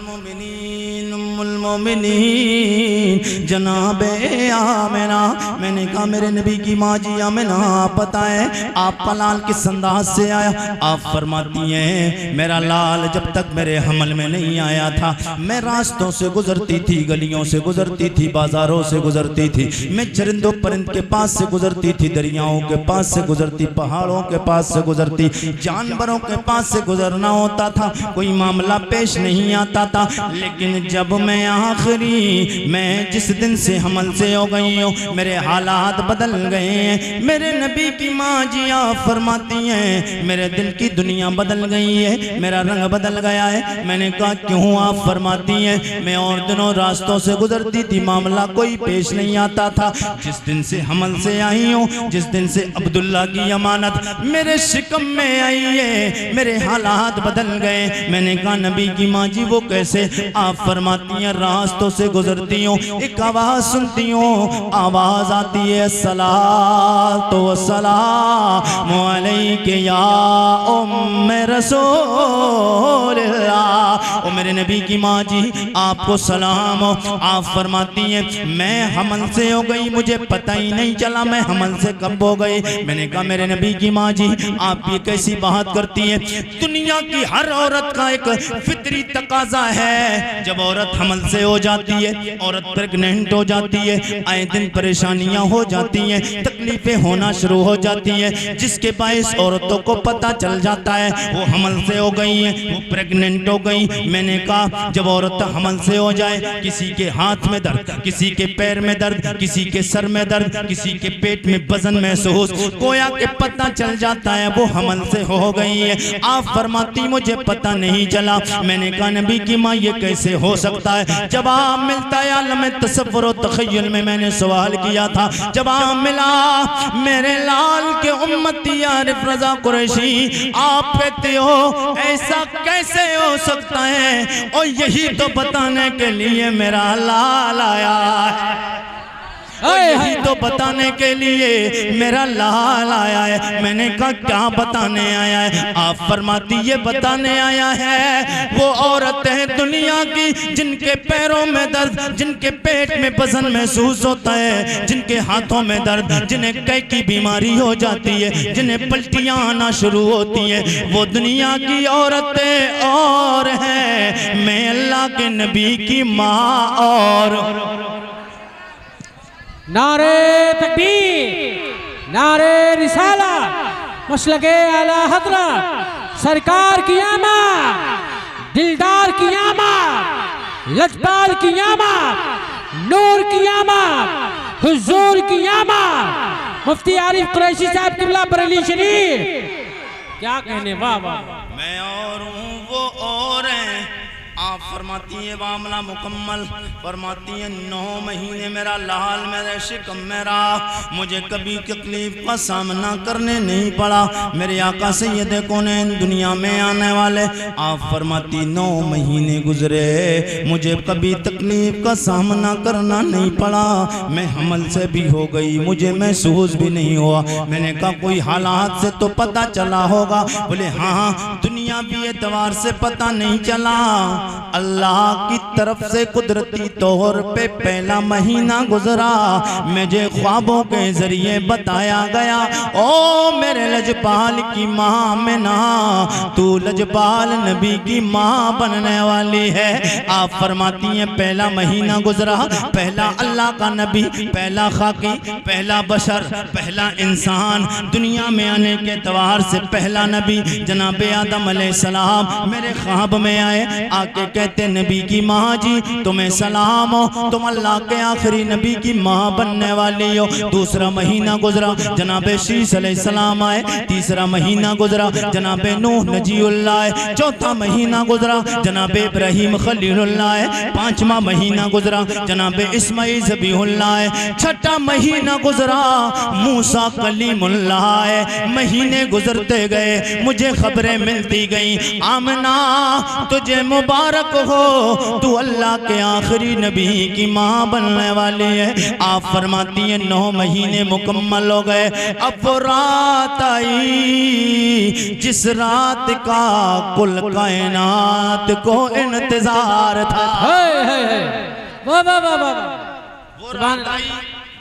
मोमिनीन जनाब आमिना। मैंने कहा मेरे नबी की माँ जी आमिना, पता है आपका लाल किस अंदाज से आया? आप फरमाती हैं मेरा लाल जब तक मेरे हमल में नहीं आया था, मैं रास्तों से गुजरती थी, गलियों से गुजरती थी, बाजारों से गुजरती थी, मैं चरिंदों परिंद के पास से गुजरती थी, दरियाओं के पास से गुजरती, पहाड़ों के पास से गुजरती, जानवरों के पास से गुजरना होता था, कोई मामला पेश नहीं आता था। लेकिन जब मैं आखिरी मैं जिस दिन से हमल से हो गई हूँ मेरे हालात बदल गए हैं। मेरे नबी की माँ जी आप फरमाती हैं मेरे दिल की दुनिया बदल गई है, मेरा रंग बदल गया है। मैंने कहा क्यों? आप फरमाती हैं मैं और दिनों रास्तों से गुजरती थी, मामला कोई पेश नहीं आता था, जिस दिन से हमल से आई हूँ, जिस दिन से अब्दुल्ला की अमानत मेरे शिकम में आई है, मेरे हालात बदल गए। मैंने कहा नबी की माँ जी वो कैसे? आप फरमाती हैं रास्तों से गुजरती हूँ, एक आवाज सुनती हूँ, आवाज आती है सलातो वस्सलामु अलैके या उम्मे रसूलिल्लाह। ओ मेरे नबी की माँ जी आपको सलाम हो। आप फरमाती हैं मैं हमल से हो गई, मुझे पता ही नहीं चला मैं हमल से कब हो गई। मैंने कहा मेरे नबी की माँ जी आप ये कैसी बात करती हैं? दुनिया की हर औरत का एक फितरी तकाजा है, जब औरत हमल से हो जाती है, औरत प्रेग्नेंट हो जाती है, आए दिन परेशानियां हो जाती हैं, तकलीफें होना शुरू हो जाती हैं, जिसके बायस औरतों को पता चल जाता है वो हमल से हो गई है, वो प्रेग्नेंट हो गई। मैंने कहा जब औरत हमल से हो जाए, किसी के हाथ में दर्द, किसी के पैर में दर्द, किसी के सर में दर्द, किसी के पेट में वजन महसूस, गोया के पता चल जाता है वो हमल से हो गई है। आप फरमाती मुझे पता नहीं चला। मैंने कहा नबी की माँ ये कैसे हो सकता है? जवाब मिलता है आलम तसव्वुर और तखय्युल में। मैंने सवाल किया था, जवाब मिला मेरे लाल के उम्मती आरिफ रजा कुरैशी आप कहते हो ऐसा कैसे हो सकता है? और यही तो बताने के लिए मेरा लाल आया है, यही तो बताने के लिए मेरा लाल आया है। मैंने कहा क्या बताने आया है? आप फरमाती ये बताने आया है वो औरतें दुनिया की जिनके पैरों में दर्द, जिनके पेट में वजन महसूस होता है, जिनके हाथों में दर्द, जिन्हें कई की बीमारी हो जाती है, जिन्हें पलटियां आना शुरू होती है, वो दुनिया की औरतें और हैं, मैं अल्लाह के नबी की माँ और। नारे तकबीर, नारे रिसाला मसलके आला हज़रत सरकार की आमद, दिलदार की आमद, लजपाल की आमद, नूर की आमद, हुजूर की आमद, मुफ्ती आरिफ कुरैशी साहब किबला बरेली शरीफ। क्या कहने, वाह वाह। मैं और हूँ वो और हैं, आप फरमाती है मामला मुकम्मल, फरमाती है 9 महीने मेरा लाल मेरा शिकम मेरा, मुझे कभी तकलीफ का सामना करने नहीं पड़ा। मेरे आका सैयद कौनैन दुनिया में आने वाले, आप फरमाती 9 महीने गुजरे, मुझे कभी तकलीफ का सामना करना नहीं पड़ा। मैं हमल से भी हो गई, मुझे महसूस भी नहीं हुआ। मैंने कहा कोई हालात से तो पता चला होगा। बोले हाँ, दुनिया भी एतबार से पता नहीं चला। अल्लाह की तरफ से कुदरती तौर पे पहला महीना गुजरा, मुझे ख्वाबों के जरिए बताया गया, ओ मेरे लजपाल की माँ में ना, तू लजपाल नबी की माँ बनने वाली है। आप फरमाती हैं पहला महीना गुजरा, पहला अल्लाह का नबी, पहला खाकी, पहला बशर, पहला इंसान दुनिया में आने के एतबार से पहला नबी जनाब आदम अलैहिस्सलाम मेरे ख्वाब में आए। आके कहते नबी की माँ जी तुम्हें सलाम हो, तुम अल्लाह के आखिरी नबी की माँ बनने वाली हो। दूसरा महीना गुजरा, जनाबे शीस अलैहिस्सलाम आए। तीसरा महीना गुजरा, जनाबे नूह नजीउल्लाह आए। चौथा महीना गुजरा, जनाबे इब्राहीम खलीलुल्लाह आए। पांचवा महीना गुजरा, जनाबे इस्माइल ज़बीहुल्लाह आए। छठा महीना गुजरा, मूसा कलीमुल्लाह आए। महीने गुजरते गए, मुझे खबरें मिलती गई, आमना तुझे मुबारक हो, तू अल्लाह के आखिरी नबी की माँ बनने वाली है। आप फरमाती हैं 9 महीने मुकम्मल हो गए। अब वो रात आई जिस रात का कुल कायनात को इंतजार था। वाह वाह वाह वाह। वो रात आई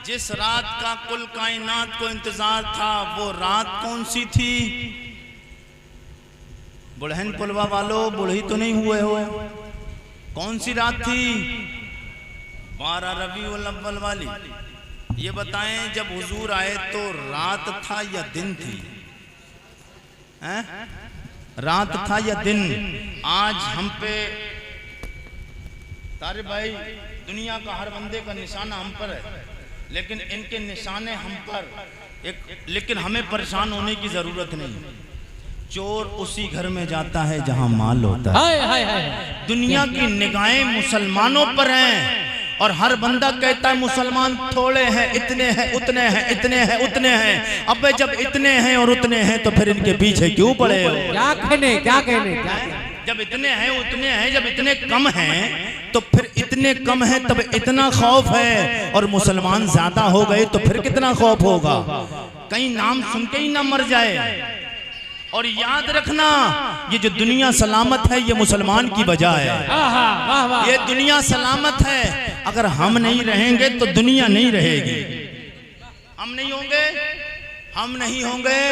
जिस रात का कुल कायनात को इंतजार था। वो रात कौन सी थी? बुढ़हन पुलवा वालों, बुढ़ी तो नहीं हुए हो? कौन सी रात थी? 12 रबीउल अव्वल वाली। ये बताएं जब हुजूर आए तो रात था या दिन थी? हैं? रात था या दिन? आज हम पे तारे भाई दुनिया का हर बंदे का निशाना हम पर है, लेकिन इनके निशाने हम पर लेकिन हमें परेशान होने की जरूरत नहीं। चोर उसी घर में जाता है जहां माल होता है। हाय हाय हाय। दुनिया की निगाहें मुसलमानों पर हैं और हर बंदा कहता है मुसलमान थोड़े हैं, इतने हैं, उतने हैं, इतने हैं, उतने हैं। अबे जब इतने हैं और उतने हैं तो फिर इनके पीछे क्यों पड़े हो? क्या कहने, क्या कहने, क्या कहने? जब इतने हैं उतने हैं, जब इतने कम हैं तो फिर इतने कम हैं तब इतना खौफ है, और मुसलमान ज्यादा हो गए तो फिर कितना खौफ होगा? कहीं नाम सुन के ही ना मर जाए। और याद रखना ये जो दुनिया सलामत है ये मुसलमान की वजह है। ये दुनिया सलामत है, अगर हम नहीं रहेंगे तो दुनिया नहीं रहेगी। हम नहीं होंगे, हम नहीं होंगे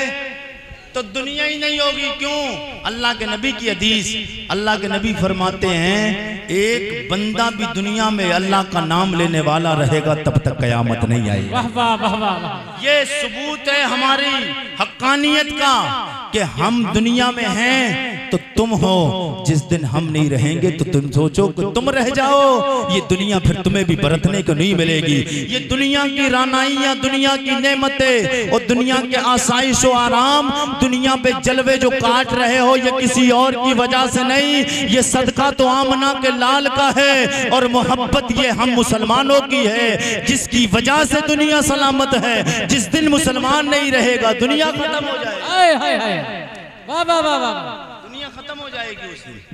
तो दुनिया ही नहीं होगी। क्यों? अल्लाह के नबी की हदीस, अल्लाह के नबी फरमाते हैं एक बंदा भी दुनिया में अल्लाह का नाम लेने वाला रहेगा तब तक कयामत नहीं आएगी। वाह वाह वाह वाह। ये सबूत है हमारी हक्कानियत का कि हम दुनिया में हैं तो तुम हो। जिस दिन हम नहीं रहेंगे तो तुम सोचो कि तुम रह जाओ, ये दुनिया फिर तुम्हें भी बरतने को नहीं मिलेगी। ये दुनिया की रानाइयां, दुनिया की नेमतें और दुनिया के आसाइश और आराम, दुनिया पे जलवे जो काट रहे हो ये किसी और की वजह से नहीं, ये सदका तो आमना के लाल का है और मोहब्बत ये हम मुसलमानों की है, जिसकी वजह से दुनिया सलामत है। जिस दिन मुसलमान नहीं रहेगा दुनिया खत्म हो जाएगी। वाह वाह वाह वाह। दुनिया खत्म हो जाएगी उस दिन।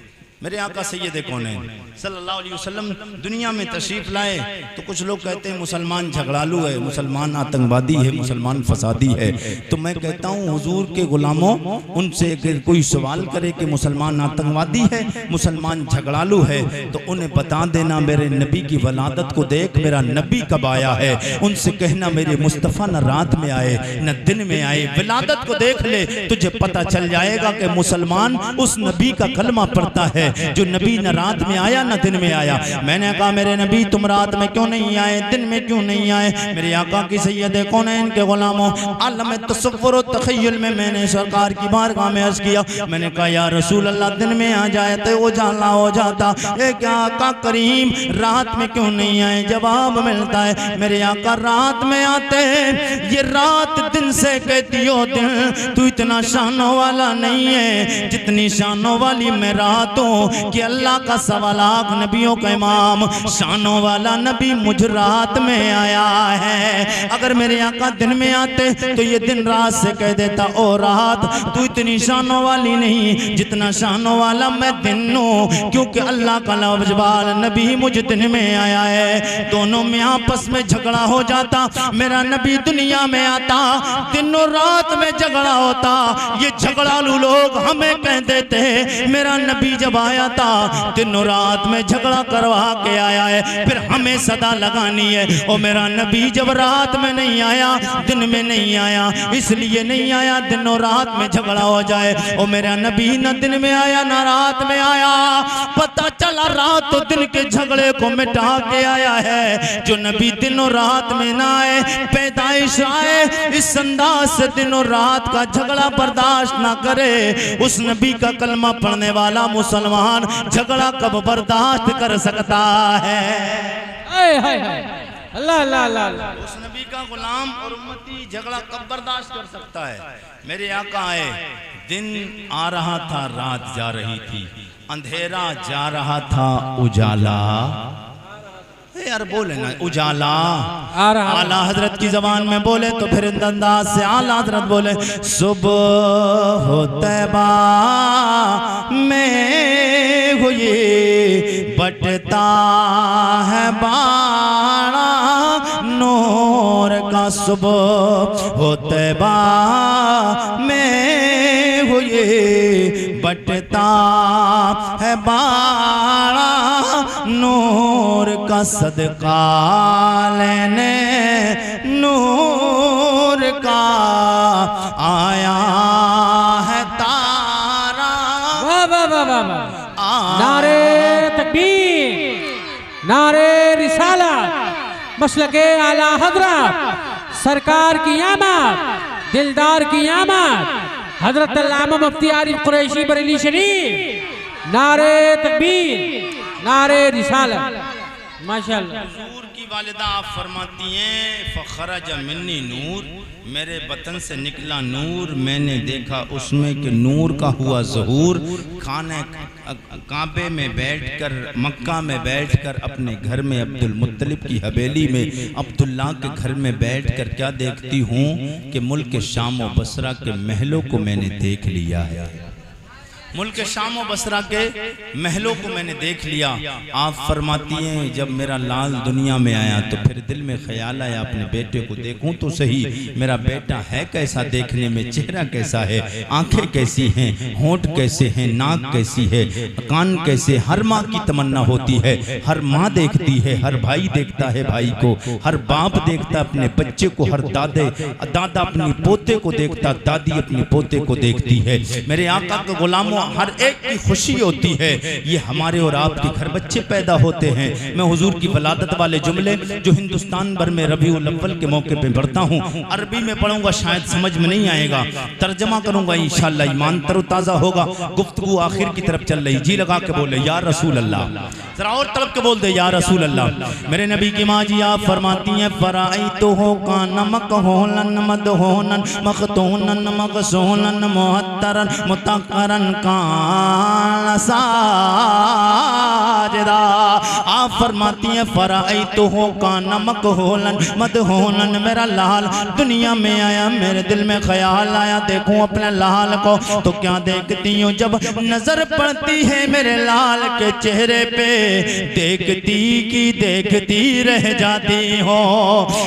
मेरे आका सैयद कौनैन सल्लल्लाहु अलैहि वसल्लम दुनिया में तशरीफ लाए तो कुछ लोग कहते हैं मुसलमान झगड़ालू है, मुसलमान आतंकवादी है, मुसलमान फसादी है। तो मैं कहता हूँ हुजूर के गुलामों, उनसे अगर कोई सवाल करे कि मुसलमान आतंकवादी है, मुसलमान झगड़ालू है, तो उन्हें बता देना मेरे नबी की वलादत को देख, मेरा नबी कब आया है। उनसे कहना मेरे मुस्तफ़ा न रात में आए न दिन में आए, विलादत को देख ले, तुझे पता चल जाएगा कि मुसलमान उस नबी का कलमा पढ़ता है जो नबी न रात में आया न दिन में आया। मैंने कहा मेरे नबी तुम रात में क्यों नहीं आए, दिन में क्यों नहीं आए? मेरे आका की सैयद कौनैन के गुलामों आलम तसव्वुर व तख़य्युल में मैंने सरकार की बारगाह में अर्ज़ किया, मैंने कहा या रसूल अल्लाह दिन में आ जाए तो उजाला हो जाता, ये क्या आका करीम रात में क्यों नहीं आए? जवाब मिलता है मेरे आका रात में आते हैं, ये रात दिन से कहती हो दिन तू इतना शानों वाला नहीं है जितनी शानों वाली मैं रात हूँ कि अल्लाह का सवा लाख नबियों का इमाम शानों वाला नबी मुझ रात में आया है। अगर मेरे आका दिन में आते तो ये दिन रात से कह देता ओ रात तू इतनी शानों वाली नहीं जितना शानों वाला मैं दिन हूँ, क्योंकि अल्लाह का लाजवाब नबी मुझ दिन में आया है। दोनों में आपस में झगड़ा हो जाता, मेरा नबी दुनिया में आता दिनों रात में झगड़ा होता। ये झगड़ालू लोग हमें कह देते मेरा नबी जब आया था दिनों रात में झगड़ा करवा के आया है, फिर हमें सदा लगानी है ओ मेरा नबी जब रात में नहीं आया दिन में नहीं आया, इसलिए नहीं आया दिनों रात में झगड़ा हो जाए। ओ मेरा नबी न दिन में आया ना रात में आया, पता चला रात तो दिन के झगड़े को मिटा के आया है। जो नबी दिनों रात में ना आए, पैदाइश आए इस अंदाज से दिनों रात का झगड़ा बर्दाश्त ना करे, उस नबी का कलमा पढ़ने वाला मुसलमान झगड़ा कब बर्दाश्त कर सकता है? अल्लाह अल्लाह अल्लाह। उस नबी का गुलाम और उम्मती झगड़ा कब बर्दाश्त कर सकता है? मेरे आका आए, दिन आ रहा था रात जा रही थी, अंधेरा जा रहा था उजाला, यार बोले ना उजाला आ रहा। आला हजरत की जबान में बोले तो फिर अंदाज से आला हजरत बोले सुबह हो तैबा में हुई बटता है बाड़ा नूर का, सुबह हो तैबा में हुई बटता है बाड़ा नूर का, सदका लेने नूर का आया है तारा। वाह वाह वाह वाह वाह। नारे तकबीर, नारे रिसालत, मसलके आला हजरत सरकार की आमद, दिलदार की आमद, हजरत अल्लामा मुफ्ती आरिफ कुरैशी बरेली शरीफ। नारे तकबीर, नारे रिसालत, माशाअल्लाह। हुजूर की वालिदा आप फरमाती हैं फ़खरज मिन्नी नूर, मेरे बतन से निकला नूर, मैंने देखा उसमें कि नूर का हुआ ज़हूर। खाने काबे में बैठकर, मक्का में बैठकर, अपने घर में अब्दुल मुत्तलिब की हवेली में अब्दुल्ला के घर में बैठकर क्या देखती हूँ कि मुल्क शाम व बसरा के महलों को मैंने देख लिया है, मुल्क शाम व बसरा के महलों को मैंने देख लिया। आप फरमाती हैं जब मेरा लाल दुनिया में आया तो फिर दिल में ख्याल आया अपने बेटे को देखूं तो सही, मेरा बेटा है कैसा देखने में, चेहरा कैसा है, आंखें कैसी हैं, होंठ कैसे हैं, नाक कैसी है, कान कैसे। हर माँ की तमन्ना होती है, हर माँ देखती है, हर भाई देखता है भाई को, हर बाप देखता अपने बच्चे को, हर दादा अपनी पोते को देखता, दादी अपने पोते को देखती है। मेरे आका के गुलामों हर एक की खुशी होती है, ये हमारे और आपके घर बच्चे पैदा होते हैं। मैं हुजूर की वलादत वाले जुमले जो हिंदुस्तान भर में रबीउल अव्वल के मौके पे पढ़ता हूँ, अरबी में पढ़ूंगा शायद समझ में नहीं आएगा, तर्जमा करूंगा इंशाअल्लाह ईमान तरोताज़ा होगा। गुफ्तगू आखिर की तरफ चल रही, जी लगा के बोले या रसूल अल्लाह, जरा और तलब के बोल दे या रसूल अल्लाह। मेरे नबी की माँ जी आप फरमाती हैं फराइतो हो का नमक होलन मदहोनन मखतूनन मगसूनन मुहत्तरन मुतक्करन का साजदा। आप फरमाती हैं फराइतो हो का नमक होलन मदहोनन, मेरा लाल दुनिया में आया, मेरे दिल में ख्याल आया देखूं अपने लाल को, तो क्या देखती हूँ जब नजर पड़ती है मेरे लाल के चेहरे पे, देखती की देखती रह जाती हो।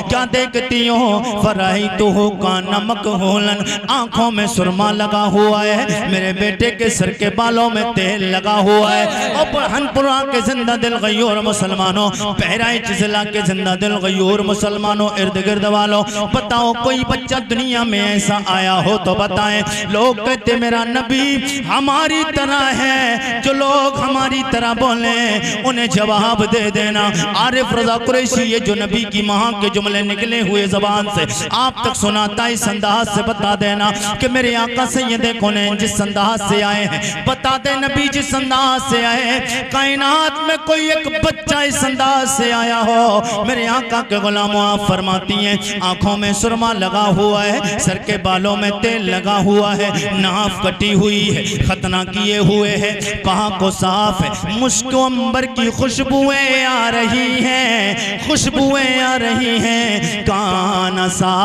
क्या देखती हो? फराइतो हो का नमक होलन, आंखों में सुरमा लगा हुआ है, मेरे बेटे के सर के बालों में तेल लगा हुआ है, और बुरहानपुरा के जिंदा दिल गयूर मुसलमानों, बहराइच जिला के जिंदा दिल गयूर मुसलमानों, इर्द गिर्द वालों, बताओ कोई बच्चा दुनिया में ऐसा आया हो तो बताएं। लोग कहते मेरा नबी हमारी तरह है, जो लोग हमारी तरह बोले उन्हें जवाब दे देना। आरिफ रजा कुरैशी ये जो नबी की मां के जुमले निकले हुए जबान से आप तक सुनाता, इस अंदाज से बता देना कि मेरे आका सैयदे कौनैन जिस अंदाज से आए हैं, बता दे नबी जिस अंदाज से आए हैं, कायनात में कोई एक बच्चा इस अंदाज से आया हो। मेरे आका के गुलामों आप फरमाती हैं आंखों में सुरमा लगा हुआ है, सर के बालों में तेल लगा हुआ है, नाफ कटी हुई है, खतना किए हुए है, पहा को साफ है, मुश्क अंबर की खुशबुएं आ रही हैं, खुशबुएं आ रही हैं, कान साजदा।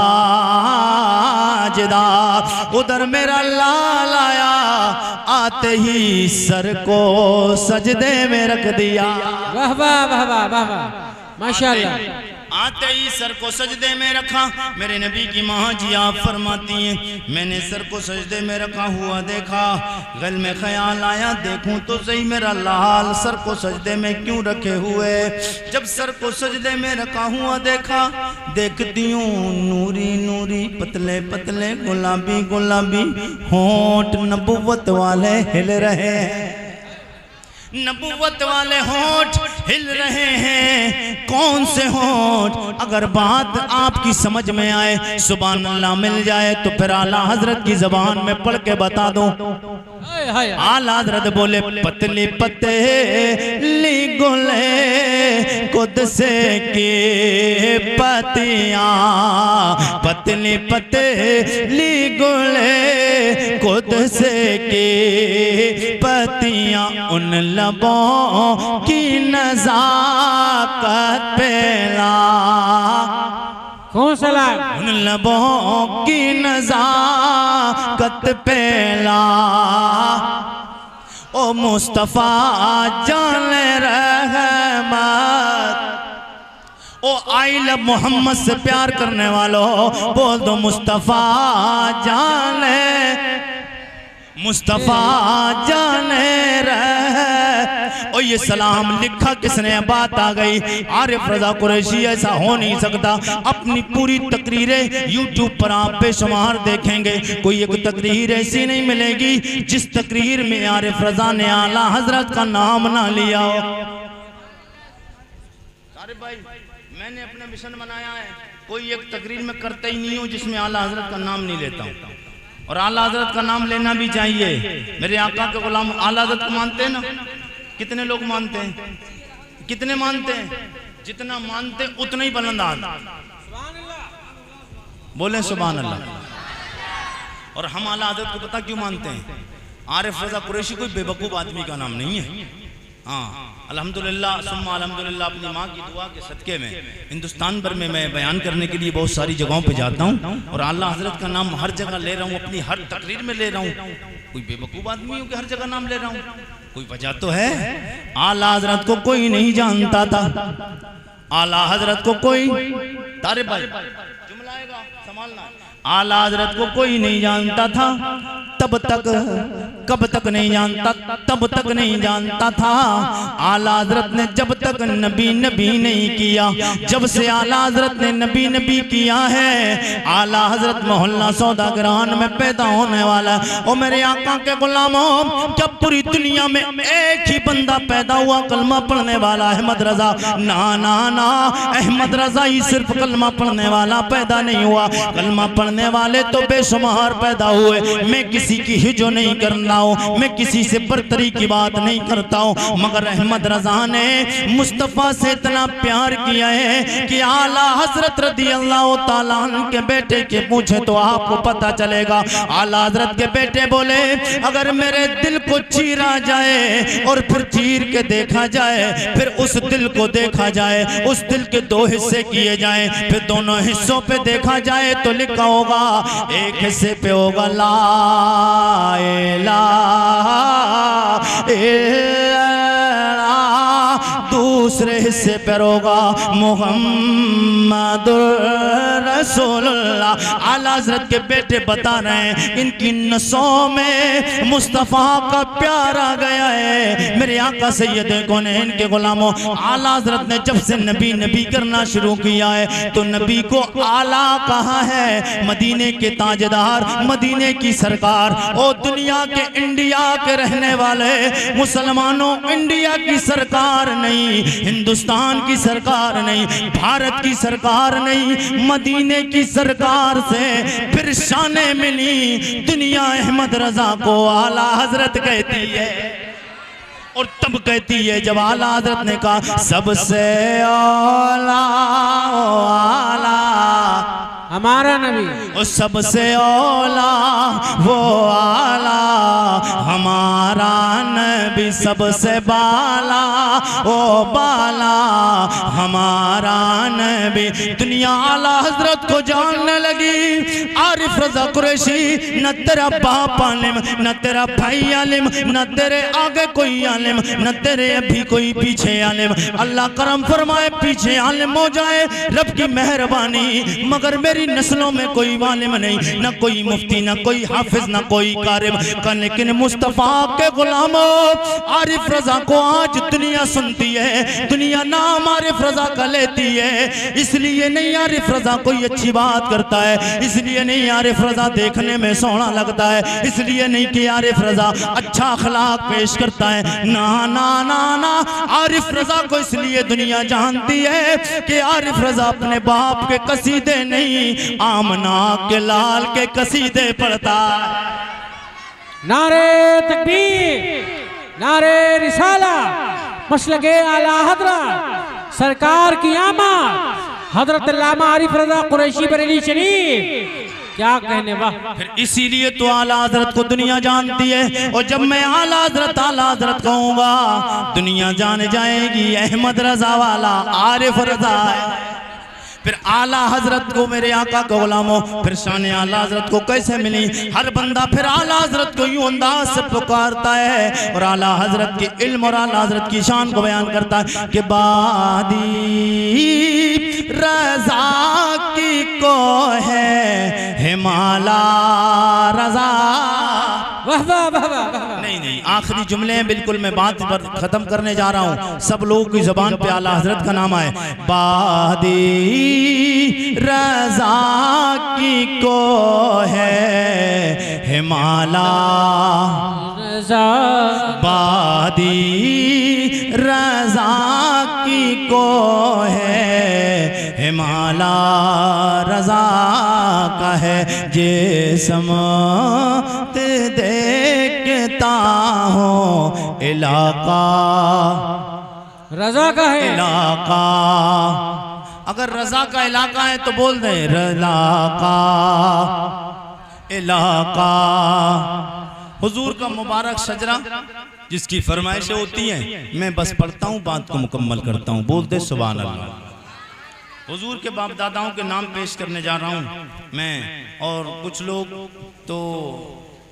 उधर मेरा लाल आया, आते ही सर को सजदे में रख दिया। वाह वाह वाह वाह वाह वाह, माशाअल्लाह। आते ही सर को सजदे में रखा। मेरे नबी की माँ जी आप फरमाती हैं मैंने सर को सजदे में रखा हुआ देखा, गल में ख्याल आया देखूं तो सही मेरा लाल सर को सजदे में क्यों रखे हुए। जब सर को सजदे में रखा हुआ देखा, देखती हूँ नूरी नूरी पतले पतले गुलाबी गुलाबी होंठ नबुव्वत वाले हिल रहे हैं, नबुव्वत वाले होंठ हिल रहे हैं। कौन से होंठ? अगर बात आपकी समझ में आए, सुभान अल्लाह मिल जाए तो फिर आला हजरत की जबान में पढ़ के बता दो। आला हजरत बोले पतली पतली गुले कुदस के पतियां, पतली पतली गुले कुदस के पतियां, उन लबों की नज़ाकत पेला। कौन सा लाल? उन लबों की नज़ाकत पेला। ओ मुस्तफ़ा जान रहमत, ओ आई लव मोहम्मद से प्यार करने वालों बोल दो मुस्तफ़ा जाने, मुस्तफ़ा जाने रह। और ये सलाम लिखा किसने? बात आ गई आरिफ रजा कुरैशी। ऐसा हो नहीं सकता। अपनी पूरी तकरीरें YouTube पर आप बेशुमार देखेंगे, कोई एक तकरीर ऐसी नहीं मिलेगी जिस तकरीर में आरिफ रजा ने आला हजरत का नाम ना लिया हो। आरिफ भाई मैंने अपना मिशन बनाया है, कोई एक तकरीर में करता ही नहीं हूँ जिसमें आला हजरत का नाम नहीं लेता हूँ, और आला हजरत का नाम लेना भी चाहिए। मेरे आका के गुलाम आला हजरत को मानते हैं ना? कितने लोग मानते हैं? कितने मानते हैं? जितना मानते हैं उतना ही बुलंद आवाज बोले सुभान अल्लाह। और हम आला हजरत को पता क्यों मानते हैं? आरिफ रजा कुरैशी कोई बेवकूफ आदमी का नाम नहीं है। हाँ अल्हम्दुलिल्लाह सुम्मा अल्हम्दुलिल्लाह, अपनी माँ की दुआ के सदके में हिंदुस्तान भर में मैं बयान करने के लिए बहुत सारी जगहों पे जाता हूँ, और आला हजरत का नाम हर जगह ले रहा हूँ, अपनी हर तकरीर में ले रहा हूँ। कोई बेवकूफ आदमी हूँ कि हर जगह नाम ले रहा हूँ? कोई वजह तो है। आला हजरत को कोई नहीं जानता था, आला हजरत को कोई, तारे भाई जुमला आएगा संभालना, आला हजरत को कोई नहीं जानता था तब तक, कब तक नहीं जानता, तब तक नहीं जानता था। आला हजरत ने जब तक नबी नबी नहीं किया, जब से आला हजरत ने नबी नबी किया है, आला हजरत मोहल्ला सौदागरान में पैदा होने वाला। और मेरे आका के गुलामों, क्या पूरी दुनिया में एक ही बंदा पैदा हुआ कलमा पढ़ने वाला? अहमद रजा? ना ना ना, अहमद रजा ही सिर्फ कलमा पढ़ने वाला पैदा नहीं हुआ, कलमा पढ़ने वाले तो बेशुमार पैदा हुए। मैं किसी की हिजो नहीं करना हूँ, मैं किसी से बरतरी की बात नहीं करता हूँ, मगर अहमद रजा ने मुस्तफ़ा से इतना प्यार किया है कि आला हजरत रदी अल्लाह ताला अन्हु के बेटे के पूछे तो आपको पता चलेगा। आला हजरत के बेटे बोले अगर मेरे दिल को चीरा जाए और फिर चीर के देखा जाए, फिर उस दिल को देखा जाए, उस दिल के दो हिस्से किए जाए, फिर दोनों हिस्सों पे देखा जाए तो लिखा होगा, एक हिस्से पे होगा ला इलाहा इल्लल्लाह, दूसरे हिस्से पर होगा मुहम्मदुर रसूलुल्लाह। आला हज़रत के बेटे बता रहे हैं इनकी नसों में मुस्तफ़ा का प्यार आ गया है। मेरे आका सैयद कौनैन के गुलामों, आला हज़रत ने जब से नबी नबी करना शुरू किया है तो नबी को आला कहा है। मदीने के ताजदार, मदीने की सरकार। और दुनिया के इंडिया के रहने वाले मुसलमानों, इंडिया की सरकार नहीं, हिंदुस्तान की सरकार नहीं, भारत की सरकार नहीं, मदीने की सरकार से फिर शाने मिली। दुनिया अहमद रजा को आला हजरत कहती है। और तब कहती है जब आला हजरत ने कहा सबसे औला आला हमारा नबी, और सबसे औला वो आला हमारा नबी, सबसे बाला ओ बाला हमारा नबी। दुनिया आला हजरत को जानने लगी। आरिफ रजा कुरैशी, न तेरा बाप आलिम, न तेरा भाई आलिम, न तेरे आगे कोई आलिम, न तेरे अभी कोई पीछे आलिम। अल्लाह करम फरमाए पीछे आलिम हो जाए, रब की मेहरबानी, मगर मेरी नस्लों में कोई आलिम नहीं, न कोई मुफ्ती, न कोई हाफिज, न कोई कारिब। लेकिन मुस्तफ़ा के गुलामों, आरिफ रजा को आज दुनिया सुनती है, दुनिया नाम आरिफ रजा का लेती है। इसलिए नहीं आरिफ रजा कोई अच्छी बात करता है, इसलिए नहीं आरिफ रजा देखने में सोहना लगता है, इसलिए नहीं कि आरिफ रजा अच्छा अखलाक पेश करता है। ना ना ना ना, आरिफ रजा को इसलिए दुनिया जानती है कि आरिफ रजा अपने बाप के कसीदे नहीं, आमना के लाल के कसीदे पढ़ता। नारे तकबीर, नारे रिसाला, मसलके आला हज़रत सरकार की आमद हज़रत अल्लामा आरिफ रज़ा कुरैशी बरेली शरीफ। क्या कहने वाह। फिर इसीलिए तो आला हज़रत को दुनिया जानती है। और जब मैं आला हज़रत कहूँगा दुनिया जान जाएगी अहमद रजा वाला आरिफ रजा है। फिर आला हजरत को मेरे आका को गुलामों, फिर शान आला हजरत को कैसे मिली। हर बंदा फिर आला हजरत को यूं अंदाज से पुकारता है और आला हजरत के इल्म और आला हजरत की शान को बयान करता है कि बादी रजा की को है हिमाला रजा। वाह वाह वाह वाह। नहीं, आखिरी जुमले हैं, बिल्कुल मैं बात पर खत्म करने जा रहा हूँ। सब लोगों की जबान पे आला हजरत का नाम आए। बादी रजा की को है हिमाला, बादी रजा की को है हिमाला रजा का है जिस्म देखता हूँ इलाका रजा का है इलाका। अगर रजा का इलाका है तो बोल दे इलाका इलाका। हुजूर का मुबारक शजरा जिसकी फरमाइशें होती हैं, मैं बस पढ़ता हूँ, बात को मुकम्मल करता हूँ। बोलते सुभान अल्लाह। हुजूर के बाप दादाओं के नाम पेश करने जा रहा हूँ मैं, और कुछ लोग तो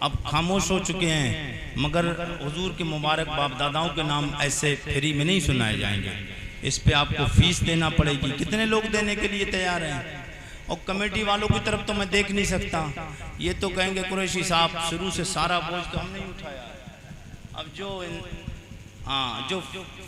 अब खामोश हो चुके हैं, मगर हुजूर के मुबारक बाप दादाओं के नाम ऐसे फ्री में नहीं सुनाए जाएंगे। इस पे आपको फीस देना पड़ेगी। कितने लोग देने के लिए तैयार हैं? और कमेटी वालों की तरफ तो मैं देख नहीं सकता, ये तो कहेंगे कुरैशी साहब शुरू से सारा बोझ तो हम नहीं उठाया। अब जो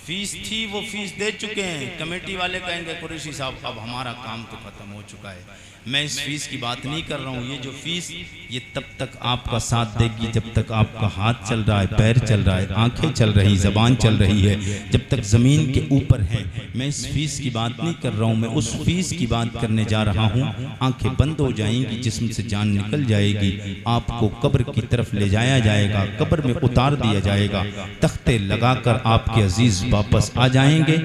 फीस थी वो फीस दे चुके हैं। कमेटी वाले कहेंगे कुरैशी साहब अब हमारा काम तो खत्म हो चुका है। मैं इस फीस की बात नहीं कर रहा हूँ। ये जो फीस ये तब तक आपका साथ देगी जब तक आपका हाथ चल रहा है, पैर चल रहा है, आंखें चल रही, जबान चल रही है, जब तक ज़मीन के ऊपर है। मैं इस फीस की बात नहीं कर रहा हूँ, मैं उस फीस की बात करने जा रहा हूँ। आंखें बंद हो जाएंगी, जिस्म से जान निकल जाएगी, आपको कब्र की तरफ ले जाया जाएगा, कब्र में उतार दिया जाएगा, तख्ते लगाकर आपके अजीज वापस आ जाएंगे,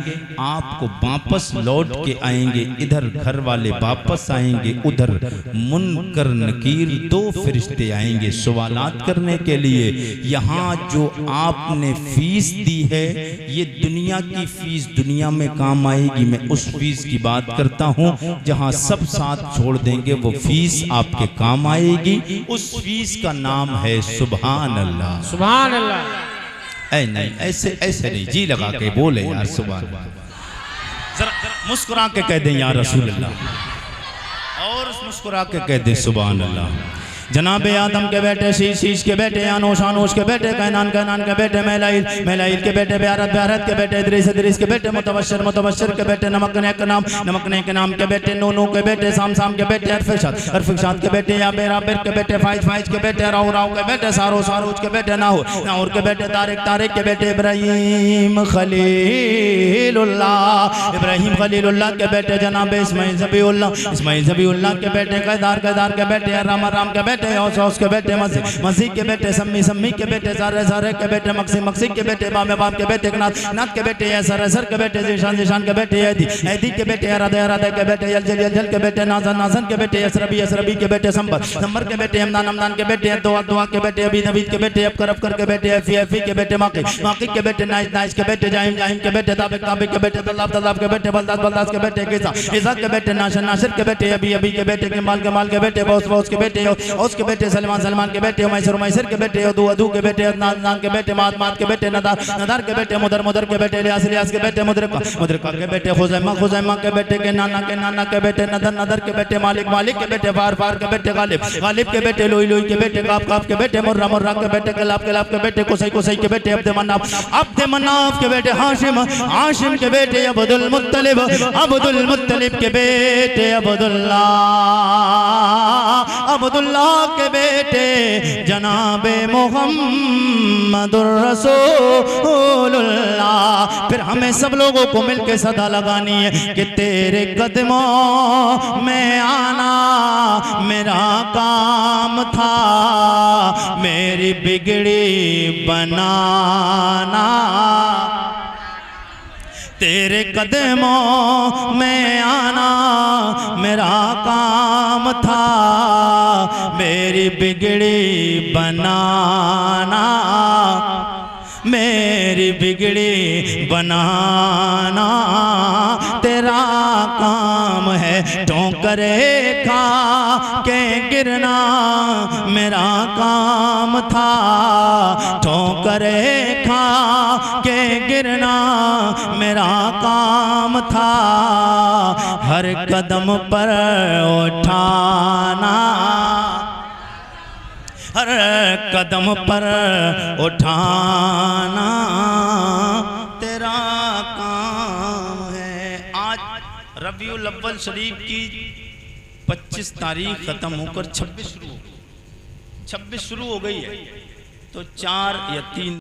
आपको वापस लौट के आएंगे। इधर घर वाले वापस आएंगे, उधर मुनकर नकीर दो फरिश्ते आएंगे सवालात करने के लिए। यहाँ जो आपने फीस दी है ये दुनिया की फीस दुनिया में काम आएगी। मैं उस फीस की बात करता हूँ जहाँ सब साथ छोड़ देंगे, वो फीस आपके काम आएगी। उस फीस का नाम है सुभान अल्लाह। सुभान अल्लाह। नहीं, ऐसे नहीं, जी लगा के बोले यार सुभान अल्लाह। मुस्कुरा के कह दें या रसूल अल्लाह, और मुस्कुरा के कह दें सुभान अल्लाह। जनाबे आदम के बेटे शीश के बेटे आनोश के बेटे कैनान के बेटे मैलाइल के बेटे ब्यारत के बेटे इद्रीस के बेटे मुतबश्शिर के बेटे नमकने के नाम के बेटे नूनू के बेटे साम के बेटे अरफिशाद के बेटे याबेर के बेटे फाइज के बेटे राव के बेटे सारोज के बेटे नाहुर के बेटे तारिक के बेटे इब्राहिम खलीलुल्लाह के बेटे जनाबे इस्माइल ज़बीउल्लाह के बेटे कैदार के बेटे राम के बेटे औस के बेटे मसीह के बेटे सम्मी के बेटे सारे के बेटे मक्सी के बेटे बाम के बेटे नाथ के बेटे सर के बेटे जीशान के बेटे ऐदी के बेटे राधे के बेटे जल के बेटे नाजन के बेटे असरबी के बेटे संबर के बेटे हमदान के बेटे दुआ के बेटे अबीद के बेटे अबकर के बेटे एफी के बेटे माकी के बेटे नाइस के बेटे जाहिम के बेटे ताबिक के बेटे तलाब के बेटे बलदास के बेटे इज़ा के बेटे नासिर के बेटे अभी के बेटे कमाल के बेटे बॉस के बेटे उसके बेटे सलमान के बेटे मैसर के बेटे अदू के बेटे अदनान के बेटे मात के बेटे नदार के बेटे मुदर के बेटे लियास के बेटे मुदरका के बेटे खुजैमा के बेटे के नाना के बेटे नदर के बेटे मालिक के बेटे फार के बेटे गालिब के बेटे लोई के बेटे काफ के बेटे मुर्रा के बेटे कलाब के बेटे कुसै के बेटे अब्द मनाफ के बेटे हाशिम के बेटे अब्दुल मुत्तलिब के बेटे अब्दुल्लाह के बेटे जनाबे मुहम्मदुर रसूलुल्लाह। फिर हमें सब लोगों को मिलकर सदा लगानी है कि तेरे कदमों में आना मेरा काम था, मेरी बिगड़ी बनाना। तेरे कदमों में आना मेरा काम था, मेरी बिगड़ी बनाना, मेरी बिगड़ी बनाना। तेरा काम है ठोकरे खा के गिरना, मेरा काम था ठोकरे खा के गिरना, मेरा काम था हर कदम पर उठाना, हर कदम पर उठाना तेरा काम है। आज रबीउल अव्वल शरीफ की 25 तारीख ख़त्म होकर 26 शुरू हो गई है, तो 4 या 3